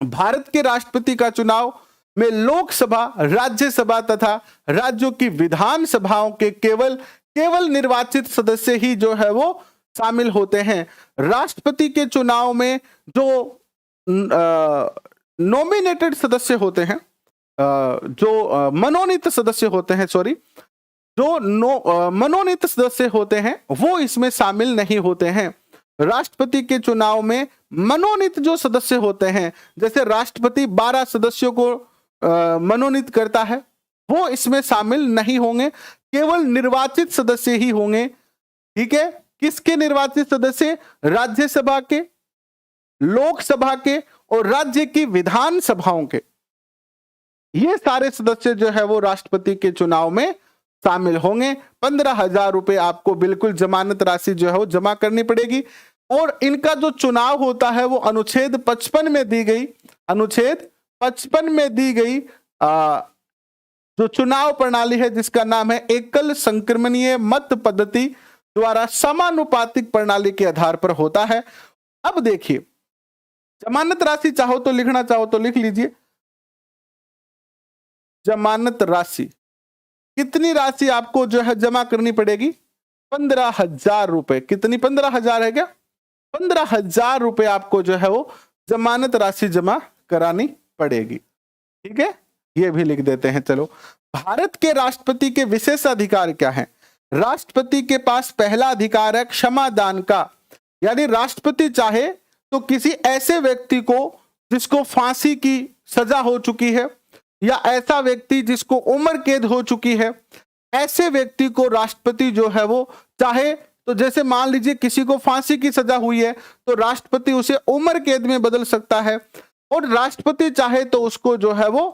भारत के राष्ट्रपति का चुनाव में लोकसभा, राज्यसभा तथा राज्यों की विधानसभाओं के केवल निर्वाचित सदस्य ही जो है वो शामिल होते हैं। राष्ट्रपति के चुनाव में जो नॉमिनेटेड सदस्य होते हैं, जो मनोनीत सदस्य होते हैं, सॉरी, जो मनोनीत सदस्य होते हैं वो इसमें शामिल नहीं होते हैं। राष्ट्रपति के चुनाव में मनोनीत जो सदस्य होते हैं, जैसे राष्ट्रपति 12 सदस्यों को मनोनीत करता है, वो इसमें शामिल नहीं होंगे, केवल निर्वाचित सदस्य ही होंगे। ठीक है, किसके निर्वाचित सदस्य, राज्यसभा के, लोकसभा के और राज्य की विधानसभाओं के, ये सारे सदस्य जो है वो राष्ट्रपति के चुनाव में शामिल होंगे। 15,000 रुपए आपको बिल्कुल जमानत राशि जो है वो जमा करनी पड़ेगी। और इनका जो चुनाव होता है वो अनुच्छेद 55 में दी गई, अनुच्छेद 55 में दी गई जो चुनाव प्रणाली है, जिसका नाम है एकल संक्रमणीय मत पद्धति द्वारा समानुपातिक प्रणाली के आधार पर होता है। अब देखिए, जमानत राशि चाहो तो लिखना, चाहो तो लिख लीजिए। जमानत राशि, कितनी राशि आपको जो है जमा करनी पड़ेगी, 15,000 रुपए। कितनी, 15,000 है क्या, 15,000 रुपए आपको जो है वो जमानत राशि जमा करानी पड़ेगी। ठीक है, ये भी लिख देते हैं। चलो, भारत के राष्ट्रपति के विशेष अधिकार क्या है। राष्ट्रपति के पास पहला अधिकार है क्षमा दान का, यानी राष्ट्रपति चाहे तो किसी ऐसे व्यक्ति को जिसको फांसी की सजा हो चुकी है, या ऐसा व्यक्ति जिसको उम्र कैद हो चुकी है, ऐसे व्यक्ति को राष्ट्रपति जो है वो चाहे तो, जैसे मान लीजिए किसी को फांसी की सजा हुई है तो राष्ट्रपति उसे उम्र कैद में बदल सकता है, और राष्ट्रपति चाहे तो उसको जो है वो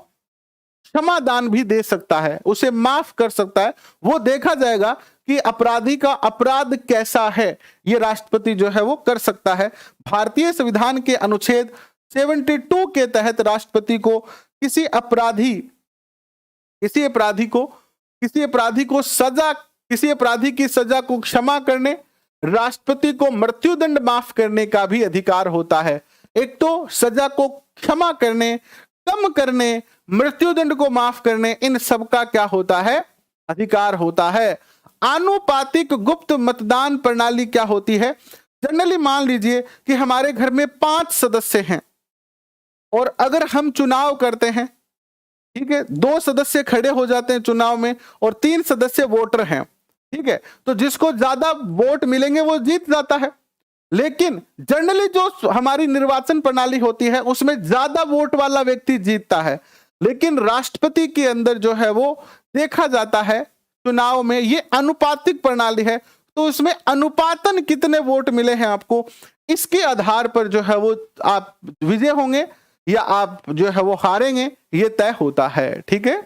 क्षमा दान भी दे सकता है, उसे माफ कर सकता है। वो देखा जाएगा कि अपराधी का अपराध कैसा है, ये राष्ट्रपति जो है वो कर सकता है। भारतीय संविधान के अनुच्छेद 72 के तहत राष्ट्रपति को किसी अपराधी की सजा को क्षमा करने, राष्ट्रपति को मृत्युदंड माफ करने का भी अधिकार होता है। एक तो सजा को क्षमा करने, कम करने, मृत्युदंड को माफ करने, इन सब का क्या होता है, अधिकार होता है। आनुपातिक गुप्त मतदान प्रणाली क्या होती है। जनरली मान लीजिए कि हमारे घर में 5 सदस्य हैं, और अगर हम चुनाव करते हैं, ठीक है, 2 सदस्य खड़े हो जाते हैं चुनाव में और 3 सदस्य वोटर हैं, ठीक है, तो जिसको ज्यादा वोट मिलेंगे वो जीत जाता है। लेकिन जनरली जो हमारी निर्वाचन प्रणाली होती है उसमें ज्यादा वोट वाला व्यक्ति जीतता है, लेकिन राष्ट्रपति के अंदर जो है वो देखा जाता है चुनाव में ये अनुपातिक प्रणाली है, तो इसमें अनुपातन कितने वोट मिले हैं आपको, इसके आधार पर जो है वो आप विजय होंगे या आप जो है वो हारेंगे, ये तय होता है। ठीक है,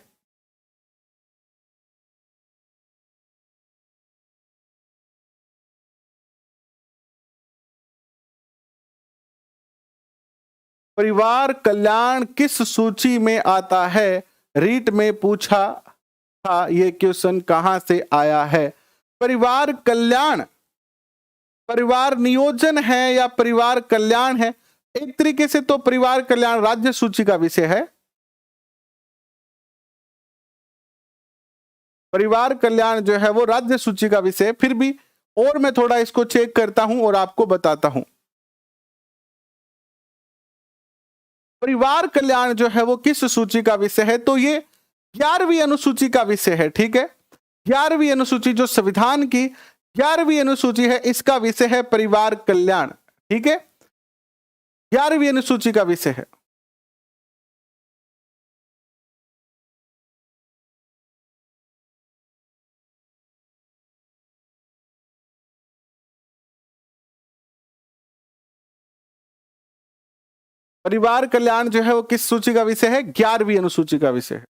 परिवार कल्याण किस सूची में आता है, रीट में पूछा था, ये क्वेश्चन कहां से आया है। परिवार कल्याण परिवार नियोजन है या परिवार कल्याण है, एक तरीके से तो परिवार कल्याण राज्य सूची का विषय है। परिवार कल्याण जो है वो राज्य सूची का विषय है। फिर भी और मैं थोड़ा इसको चेक करता हूं और आपको बताता हूं। परिवार कल्याण जो है वो किस सूची का विषय है, तो ये 11वीं अनुसूची का विषय है। ठीक है, 11वीं अनुसूची जो संविधान की 11वीं अनुसूची है, इसका विषय है परिवार कल्याण। ठीक है, 11वीं अनुसूची का विषय है। परिवार कल्याण जो है वो किस सूची का विषय है, 11वीं अनुसूची का विषय है।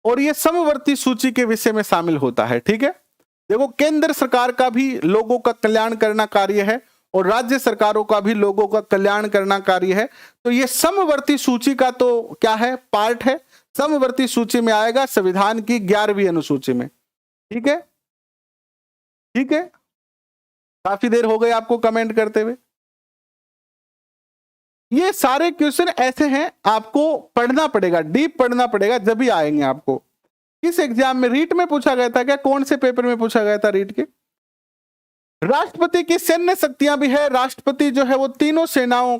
और ये समवर्ती सूची के विषय में शामिल होता है। ठीक है, देखो केंद्र सरकार का भी लोगों का कल्याण करना कार्य है और राज्य सरकारों का भी लोगों का कल्याण करना कार्य है। तो ये समवर्ती सूची का तो क्या है, पार्ट है, समवर्ती सूची में आएगा संविधान की 11वीं अनुसूची में। ठीक है, ठीक है, काफी देर हो गई आपको कमेंट करते हुए। ये सारे क्वेश्चन ऐसे हैं, आपको पढ़ना पड़ेगा, डीप पढ़ना पड़ेगा, जब भी आएंगे आपको। किस एग्जाम में, रीट में पूछा गया था क्या, कौन से पेपर में पूछा गया था रीट के? राष्ट्रपति की सैन्य शक्तियां भी है। राष्ट्रपति जो है वो तीनों सेनाओं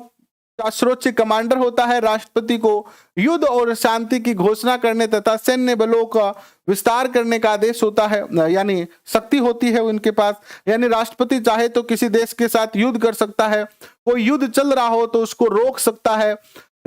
का सर्वोच्च कमांडर होता है। राष्ट्रपति को युद्ध और शांति की घोषणा करने तथा सैन्य बलों का विस्तार करने का आदेश होता है, यानी शक्ति होती है उनके पास। यानी राष्ट्रपति चाहे तो किसी देश के साथ युद्ध कर सकता है, कोई युद्ध चल रहा हो तो उसको रोक सकता है,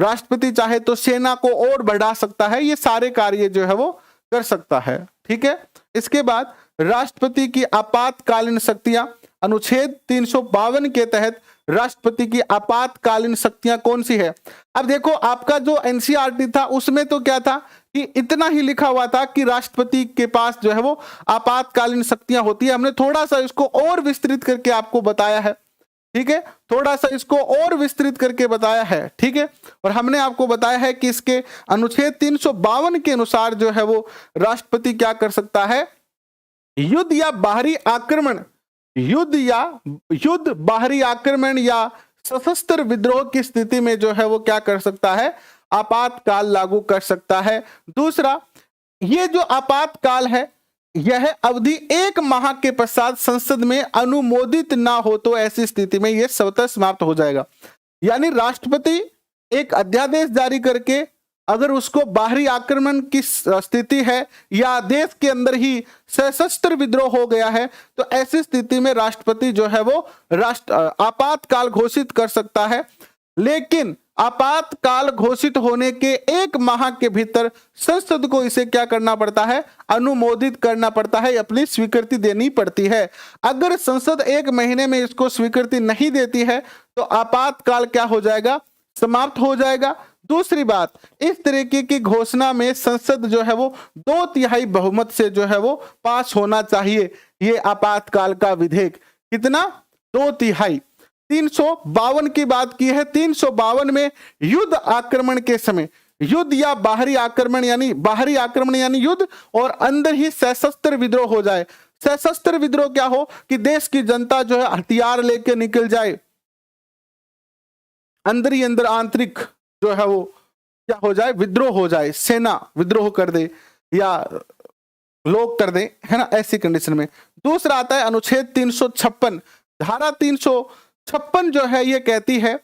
राष्ट्रपति चाहे तो सेना को और बढ़ा सकता है, ये सारे कार्य जो है वो कर सकता है। ठीक है, इसके बाद राष्ट्रपति की आपातकालीन शक्तियां, अनुच्छेद 352 के तहत राष्ट्रपति की आपातकालीन शक्तियां कौन सी है? अब देखो आपका जो एनसीईआरटी था उसमें तो क्या था कि इतना ही लिखा हुआ था कि राष्ट्रपति के पास जो है वो आपातकालीन शक्तियां होती है। हमने थोड़ा सा इसको और विस्तृत करके आपको बताया है। ठीक है, थोड़ा सा इसको और विस्तृत करके बताया है। ठीक है, और हमने आपको बताया है कि इसके अनुच्छेद 352 के अनुसार जो है वो राष्ट्रपति क्या कर सकता है, युद्ध या बाहरी आक्रमण, युद्ध बाहरी आक्रमण या सशस्त्र विद्रोह की स्थिति में जो है वो क्या कर सकता है, आपातकाल लागू कर सकता है। दूसरा, ये जो आपातकाल है यह अवधि 1 माह के पश्चात संसद में अनुमोदित ना हो तो ऐसी स्थिति में यह स्वतः समाप्त हो जाएगा। यानी राष्ट्रपति एक अध्यादेश जारी करके अगर उसको बाहरी आक्रमण की स्थिति है या देश के अंदर ही सशस्त्र विद्रोह हो गया है तो ऐसी स्थिति में राष्ट्रपति जो है वो आपातकाल घोषित कर सकता है। लेकिन आपातकाल घोषित होने के 1 माह के भीतर संसद को इसे क्या करना पड़ता है, अनुमोदित करना पड़ता है, अपनी स्वीकृति देनी पड़ती है। अगर संसद 1 महीने में इसको स्वीकृति नहीं देती है तो आपातकाल क्या हो जाएगा, समाप्त हो जाएगा। दूसरी बात, इस तरीके की घोषणा में संसद जो है वो 2/3 बहुमत से जो है वो पास होना चाहिए। ये आपातकाल का विधेयक कितना, 2/3। 352 की बात की है, 352 में युद्ध आक्रमण के समय, युद्ध या बाहरी आक्रमण यानी युद्ध और अंदर ही सशस्त्र विद्रोह हो जाए। सशस्त्र विद्रोह क्या हो कि देश की जनता जो है हथियार लेके निकल जाए, अंदर ही अंदर आंतरिक जो है वो क्या हो जाए, विद्रोह हो जाए, सेना विद्रोह कर दे या लोग कर दे, है ना, ऐसी कंडीशन में। दूसरा आता है अनुच्छेद 356। धारा 356 जो है ये कहती है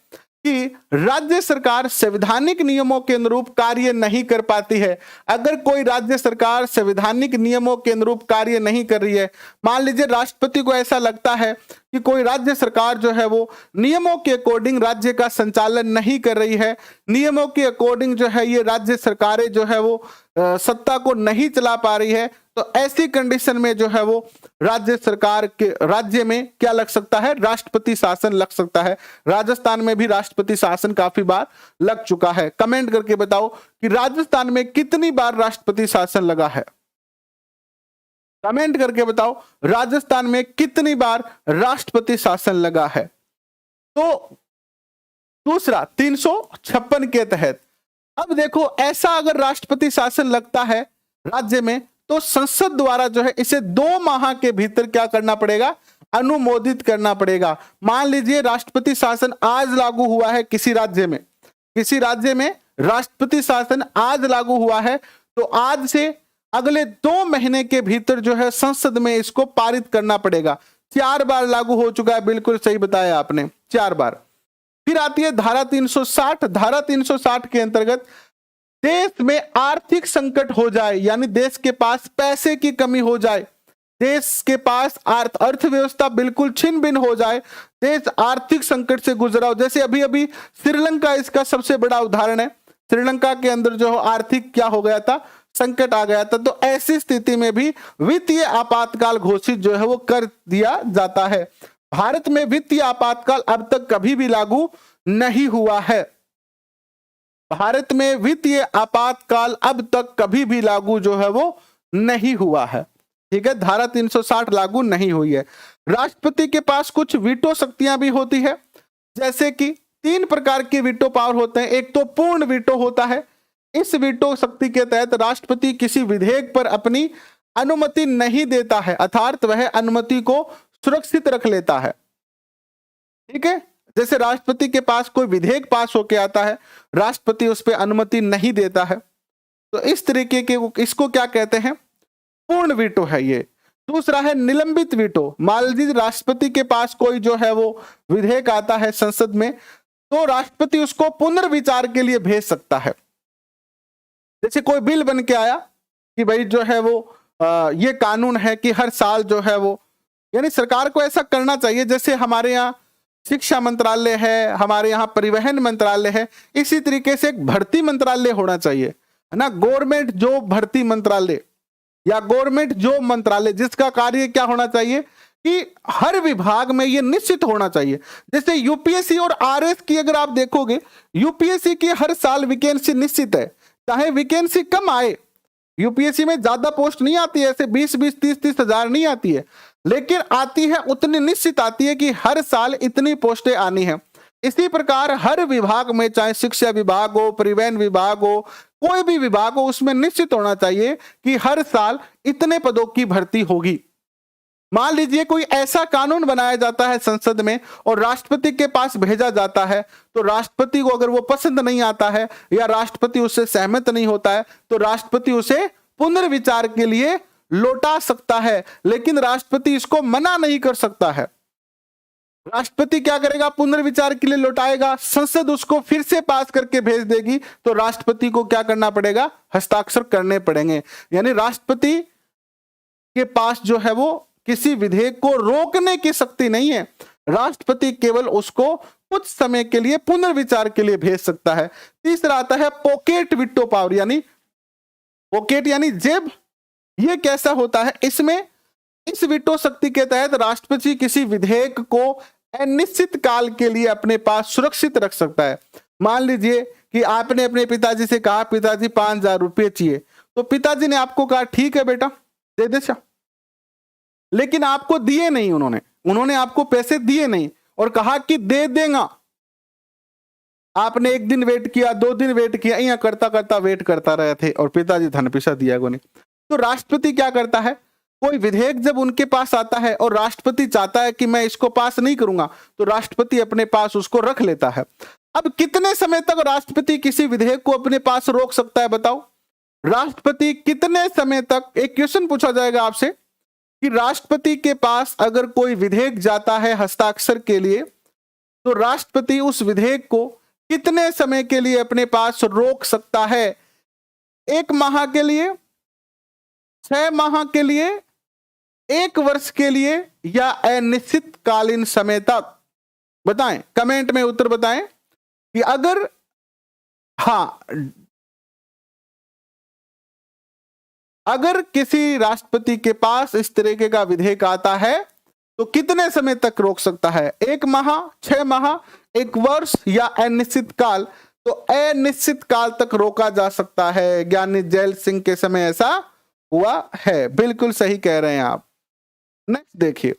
कि राज्य सरकार संवैधानिक नियमों के अनुरूप कार्य नहीं कर पाती है। अगर कोई राज्य सरकार संवैधानिक नियमों के अनुरूप कार्य नहीं कर रही है, मान लीजिए राष्ट्रपति को ऐसा लगता है कि कोई राज्य सरकार जो है वो नियमों के अकॉर्डिंग राज्य का संचालन नहीं कर रही है, नियमों के अकॉर्डिंग जो है ये राज्य सरकारें जो है वो सत्ता को नहीं चला पा रही है, तो ऐसी कंडीशन में जो है वो राज्य सरकार के राज्य में क्या लग सकता है, राष्ट्रपति शासन लग सकता है। राजस्थान में भी राष्ट्रपति शासन काफी बार लग चुका है। कमेंट करके बताओ कि राजस्थान में कितनी बार राष्ट्रपति शासन लगा है। कमेंट करके बताओ राजस्थान में कितनी बार राष्ट्रपति शासन लगा है। तो दूसरा 356 के तहत, अब देखो ऐसा अगर राष्ट्रपति शासन लगता है राज्य में तो संसद द्वारा जो है इसे 2 माह के भीतर क्या करना पड़ेगा, अनुमोदित करना पड़ेगा। मान लीजिए राष्ट्रपति शासन आज लागू हुआ है किसी राज्य में, किसी राज्य में राष्ट्रपति शासन आज लागू हुआ है, तो आज से अगले 2 महीने के भीतर जो है संसद में इसको पारित करना पड़ेगा। 4 बार लागू हो चुका है, बिल्कुल सही बताया आपने, 4 बार। फिर आती है धारा 360। धारा 360 के अंतर्गत देश में आर्थिक संकट हो जाए, यानी देश के पास पैसे की कमी हो जाए, देश के पास अर्थव्यवस्था बिल्कुल छिन भिन हो जाए, देश आर्थिक संकट से गुजरा हो, जैसे अभी अभी श्रीलंका इसका सबसे बड़ा उदाहरण है। श्रीलंका के अंदर जो आर्थिक क्या हो गया था, संकट आ गया था। तो ऐसी स्थिति में भी वित्तीय आपातकाल घोषित जो है वो कर दिया जाता है। भारत में वित्तीय आपातकाल अब तक कभी भी लागू नहीं हुआ है। भारत में वित्तीय आपातकाल अब तक कभी भी लागू जो है वो नहीं हुआ है। ठीक है, धारा 360 लागू नहीं हुई है। राष्ट्रपति के पास कुछ वीटो शक्तियां भी होती है, जैसे कि 3 प्रकार के वीटो पावर होते हैं। एक तो पूर्ण वीटो होता है। इस वीटो शक्ति के तहत राष्ट्रपति किसी विधेयक पर अपनी अनुमति नहीं देता है, अर्थात वह अनुमति को सुरक्षित रख लेता है। ठीक है, जैसे राष्ट्रपति के पास कोई विधेयक पास होके आता है, राष्ट्रपति उस पर अनुमति नहीं देता है, तो इस तरीके के इसको क्या कहते हैं, पूर्ण वीटो है ये। दूसरा है निलंबित वीटो। मान लीजिए राष्ट्रपति के पास कोई जो है वो विधेयक आता है संसद में, तो राष्ट्रपति उसको पुनर्विचार के लिए भेज सकता है। जैसे कोई बिल बन के आया कि भाई जो है वो ये कानून है कि हर साल जो है वो, यानी सरकार को ऐसा करना चाहिए, जैसे हमारे यहाँ शिक्षा मंत्रालय है, हमारे यहाँ परिवहन मंत्रालय है, इसी तरीके से एक भर्ती मंत्रालय होना चाहिए, है ना, गवर्नमेंट जॉब भर्ती मंत्रालय या गवर्नमेंट जॉब मंत्रालय, जिसका कार्य क्या होना चाहिए कि हर विभाग में ये निश्चित होना चाहिए। जैसे यूपीएससी और आरएस की अगर आप देखोगे, यूपीएससी की हर साल वैकेंसी निश्चित है, चाहे वैकेंसी कम आए। यूपीएससी में ज्यादा पोस्ट नहीं आती है, ऐसे 20-20, 30-30 हजार नहीं आती है, लेकिन आती है उतनी निश्चित आती है कि हर साल इतनी पोस्टें आनी है। इसी प्रकार हर विभाग में, चाहे शिक्षा विभाग हो, परिवहन विभाग हो, कोई भी विभाग हो, उसमें निश्चित होना चाहिए कि हर साल इतने पदों की भर्ती होगी। मान लीजिए कोई ऐसा कानून बनाया जाता है संसद में और राष्ट्रपति के पास भेजा जाता है, तो राष्ट्रपति को अगर वो पसंद नहीं आता है या राष्ट्रपति उससे सहमत नहीं होता है, तो राष्ट्रपति उसे पुनर्विचार के लिए लौटा सकता है, लेकिन राष्ट्रपति इसको मना नहीं कर सकता है। राष्ट्रपति क्या करेगा, पुनर्विचार के लिए लौटाएगा, संसद उसको फिर से पास करके भेज देगी, तो राष्ट्रपति को क्या करना पड़ेगा, हस्ताक्षर करने पड़ेंगे। यानी राष्ट्रपति के पास जो है वो किसी विधेयक को रोकने की शक्ति नहीं है, राष्ट्रपति केवल उसको कुछ समय के लिए पुनर्विचार के लिए भेज सकता है। तीसरा आता है पॉकेट वीटो पावर, यानी पॉकेट यानी जेब। ये कैसा होता है, इसमें इस वीटो शक्ति के तहत राष्ट्रपति किसी विधेयक को अनिश्चित काल के लिए अपने पास सुरक्षित रख सकता है। मान लीजिए कि आपने अपने पिताजी से कहा, पिताजी 5,000 रुपये चाहिए, तो पिताजी ने आपको कहा ठीक है बेटा दे दे, लेकिन आपको दिए नहीं, उन्होंने आपको पैसे दिए नहीं और कहा कि दे देगा। आपने 1 दिन वेट किया, 2 दिन वेट किया, यहाँ करता करता वेट करता रहे थे और पिताजी धन पैसा दिया को नहीं। तो राष्ट्रपति क्या करता है, कोई विधेयक जब उनके पास आता है और राष्ट्रपति चाहता है कि मैं इसको पास नहीं करूंगा, तो राष्ट्रपति अपने पास उसको रख लेता है। अब कितने समय तक राष्ट्रपति किसी विधेयक को अपने पास रोक सकता है, बताओ? राष्ट्रपति कितने समय तक, एक क्वेश्चन पूछा जाएगा आपसे कि राष्ट्रपति के पास अगर कोई विधेयक जाता है हस्ताक्षर के लिए, तो राष्ट्रपति उस विधेयक को कितने समय के लिए अपने पास रोक सकता है? 1 माह के लिए, 6 माह के लिए, 1 वर्ष के लिए, या अनिश्चित कालीन समय तक? बताएं, कमेंट में उत्तर बताएं कि अगर हाँ, अगर किसी राष्ट्रपति के पास इस तरीके का विधेयक आता है तो कितने समय तक रोक सकता है? 1 माह, 6 माह, 1 वर्ष या अनिश्चित काल? तो अनिश्चित काल तक रोका जा सकता है। ज्ञानी जैल सिंह के समय ऐसा हुआ है। बिल्कुल सही कह रहे हैं आप। नेक्स्ट देखिए,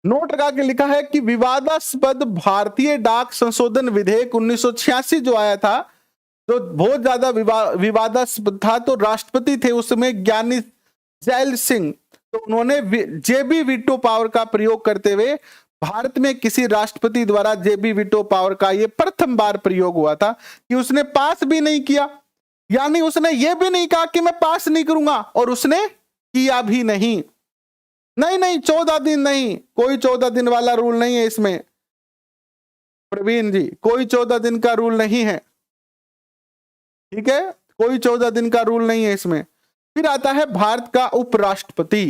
नोट लगा के लिखा है कि विवादास्पद भारतीय डाक संशोधन विधेयक 1986 जो आया था, जो बहुत ज्यादा विवादास्पद था, तो राष्ट्रपति थे उसमें ज्ञानी जैल सिंह। तो उन्होंने जेबी वीटो पावर का प्रयोग करते हुए, भारत में किसी राष्ट्रपति द्वारा जेबी वीटो पावर का यह प्रथम बार प्रयोग हुआ था कि उसने पास भी नहीं किया, यानी उसने यह भी नहीं कहा कि मैं पास नहीं करूंगा, और उसने किया भी नहीं। नहीं 14 दिन नहीं, कोई 14 दिन वाला रूल नहीं है इसमें प्रवीण जी, कोई 14 दिन का रूल नहीं है, ठीक है, कोई 14 दिन का रूल नहीं है इसमें। फिर आता है भारत का उपराष्ट्रपति।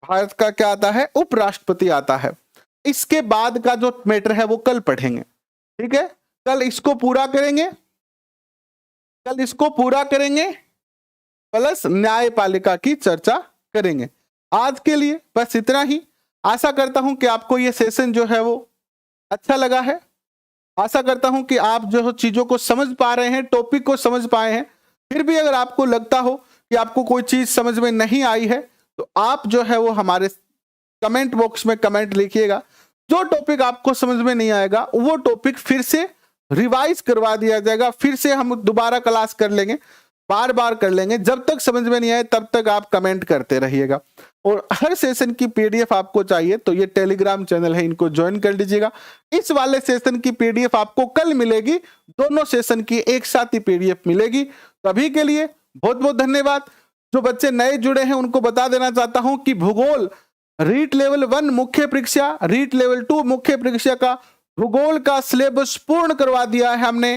भारत का क्या आता है? उपराष्ट्रपति आता है। इसके बाद का जो मैटर है वो कल पढ़ेंगे, ठीक है, कल इसको पूरा करेंगे, कल इसको पूरा करेंगे, प्लस न्यायपालिका की चर्चा करेंगे। आज के लिए बस इतना ही। आशा करता हूं कि आपको ये सेशन जो है वो अच्छा लगा है। आशा करता हूं कि आप जो चीजों को समझ पा रहे हैं, टॉपिक को समझ पाए हैं। फिर भी अगर आपको लगता हो कि आपको कोई चीज समझ में नहीं आई है, तो आप जो है वो हमारे कमेंट बॉक्स में कमेंट लिखिएगा। जो टॉपिक आपको समझ में नहीं आएगा वो टॉपिक फिर से रिवाइज करवा दिया जाएगा, फिर से हम दोबारा क्लास कर लेंगे, बार बार कर लेंगे। जब तक समझ में नहीं आए तब तक आप कमेंट करते रहिएगा। और हर सेशन की पीडीएफ आपको चाहिए तो ये टेलीग्राम चैनल है, इनको ज्वाइन कर लीजिएगा। इस वाले सेशन की पीडीएफ आपको कल मिलेगी, दोनों सेशन की एक साथ ही पीडीएफ मिलेगी। तो अभी के लिए बहुत बहुत धन्यवाद। जो बच्चे नए जुड़े हैं उनको बता देना चाहता हूं कि भूगोल रीट लेवल 1 मुख्य परीक्षा, रीट लेवल 2 मुख्य परीक्षा का भूगोल का सिलेबस पूर्ण करवा दिया है हमने।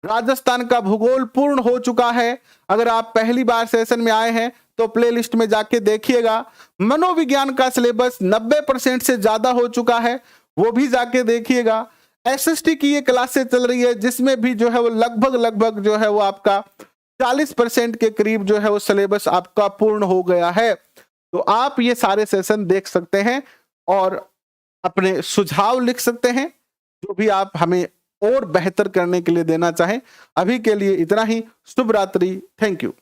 राजस्थान का भूगोल पूर्ण हो चुका है। अगर आप पहली बार सेशन में आए हैं तो प्लेलिस्ट में जाके देखिएगा। मनोविज्ञान का सिलेबस 90% से ज्यादा हो चुका है, वो भी जाके देखिएगा। एसएसटी की ये क्लासेस चल रही है जिसमें भी जो है वो लगभग जो है वो आपका 40% के करीब जो है वो सिलेबस आपका पूर्ण हो गया है। तो आप ये सारे सेशन देख सकते हैं और अपने सुझाव लिख सकते हैं, जो भी आप हमें और बेहतर करने के लिए देना चाहें। अभी के लिए इतना ही। शुभ रात्रि। Thank you.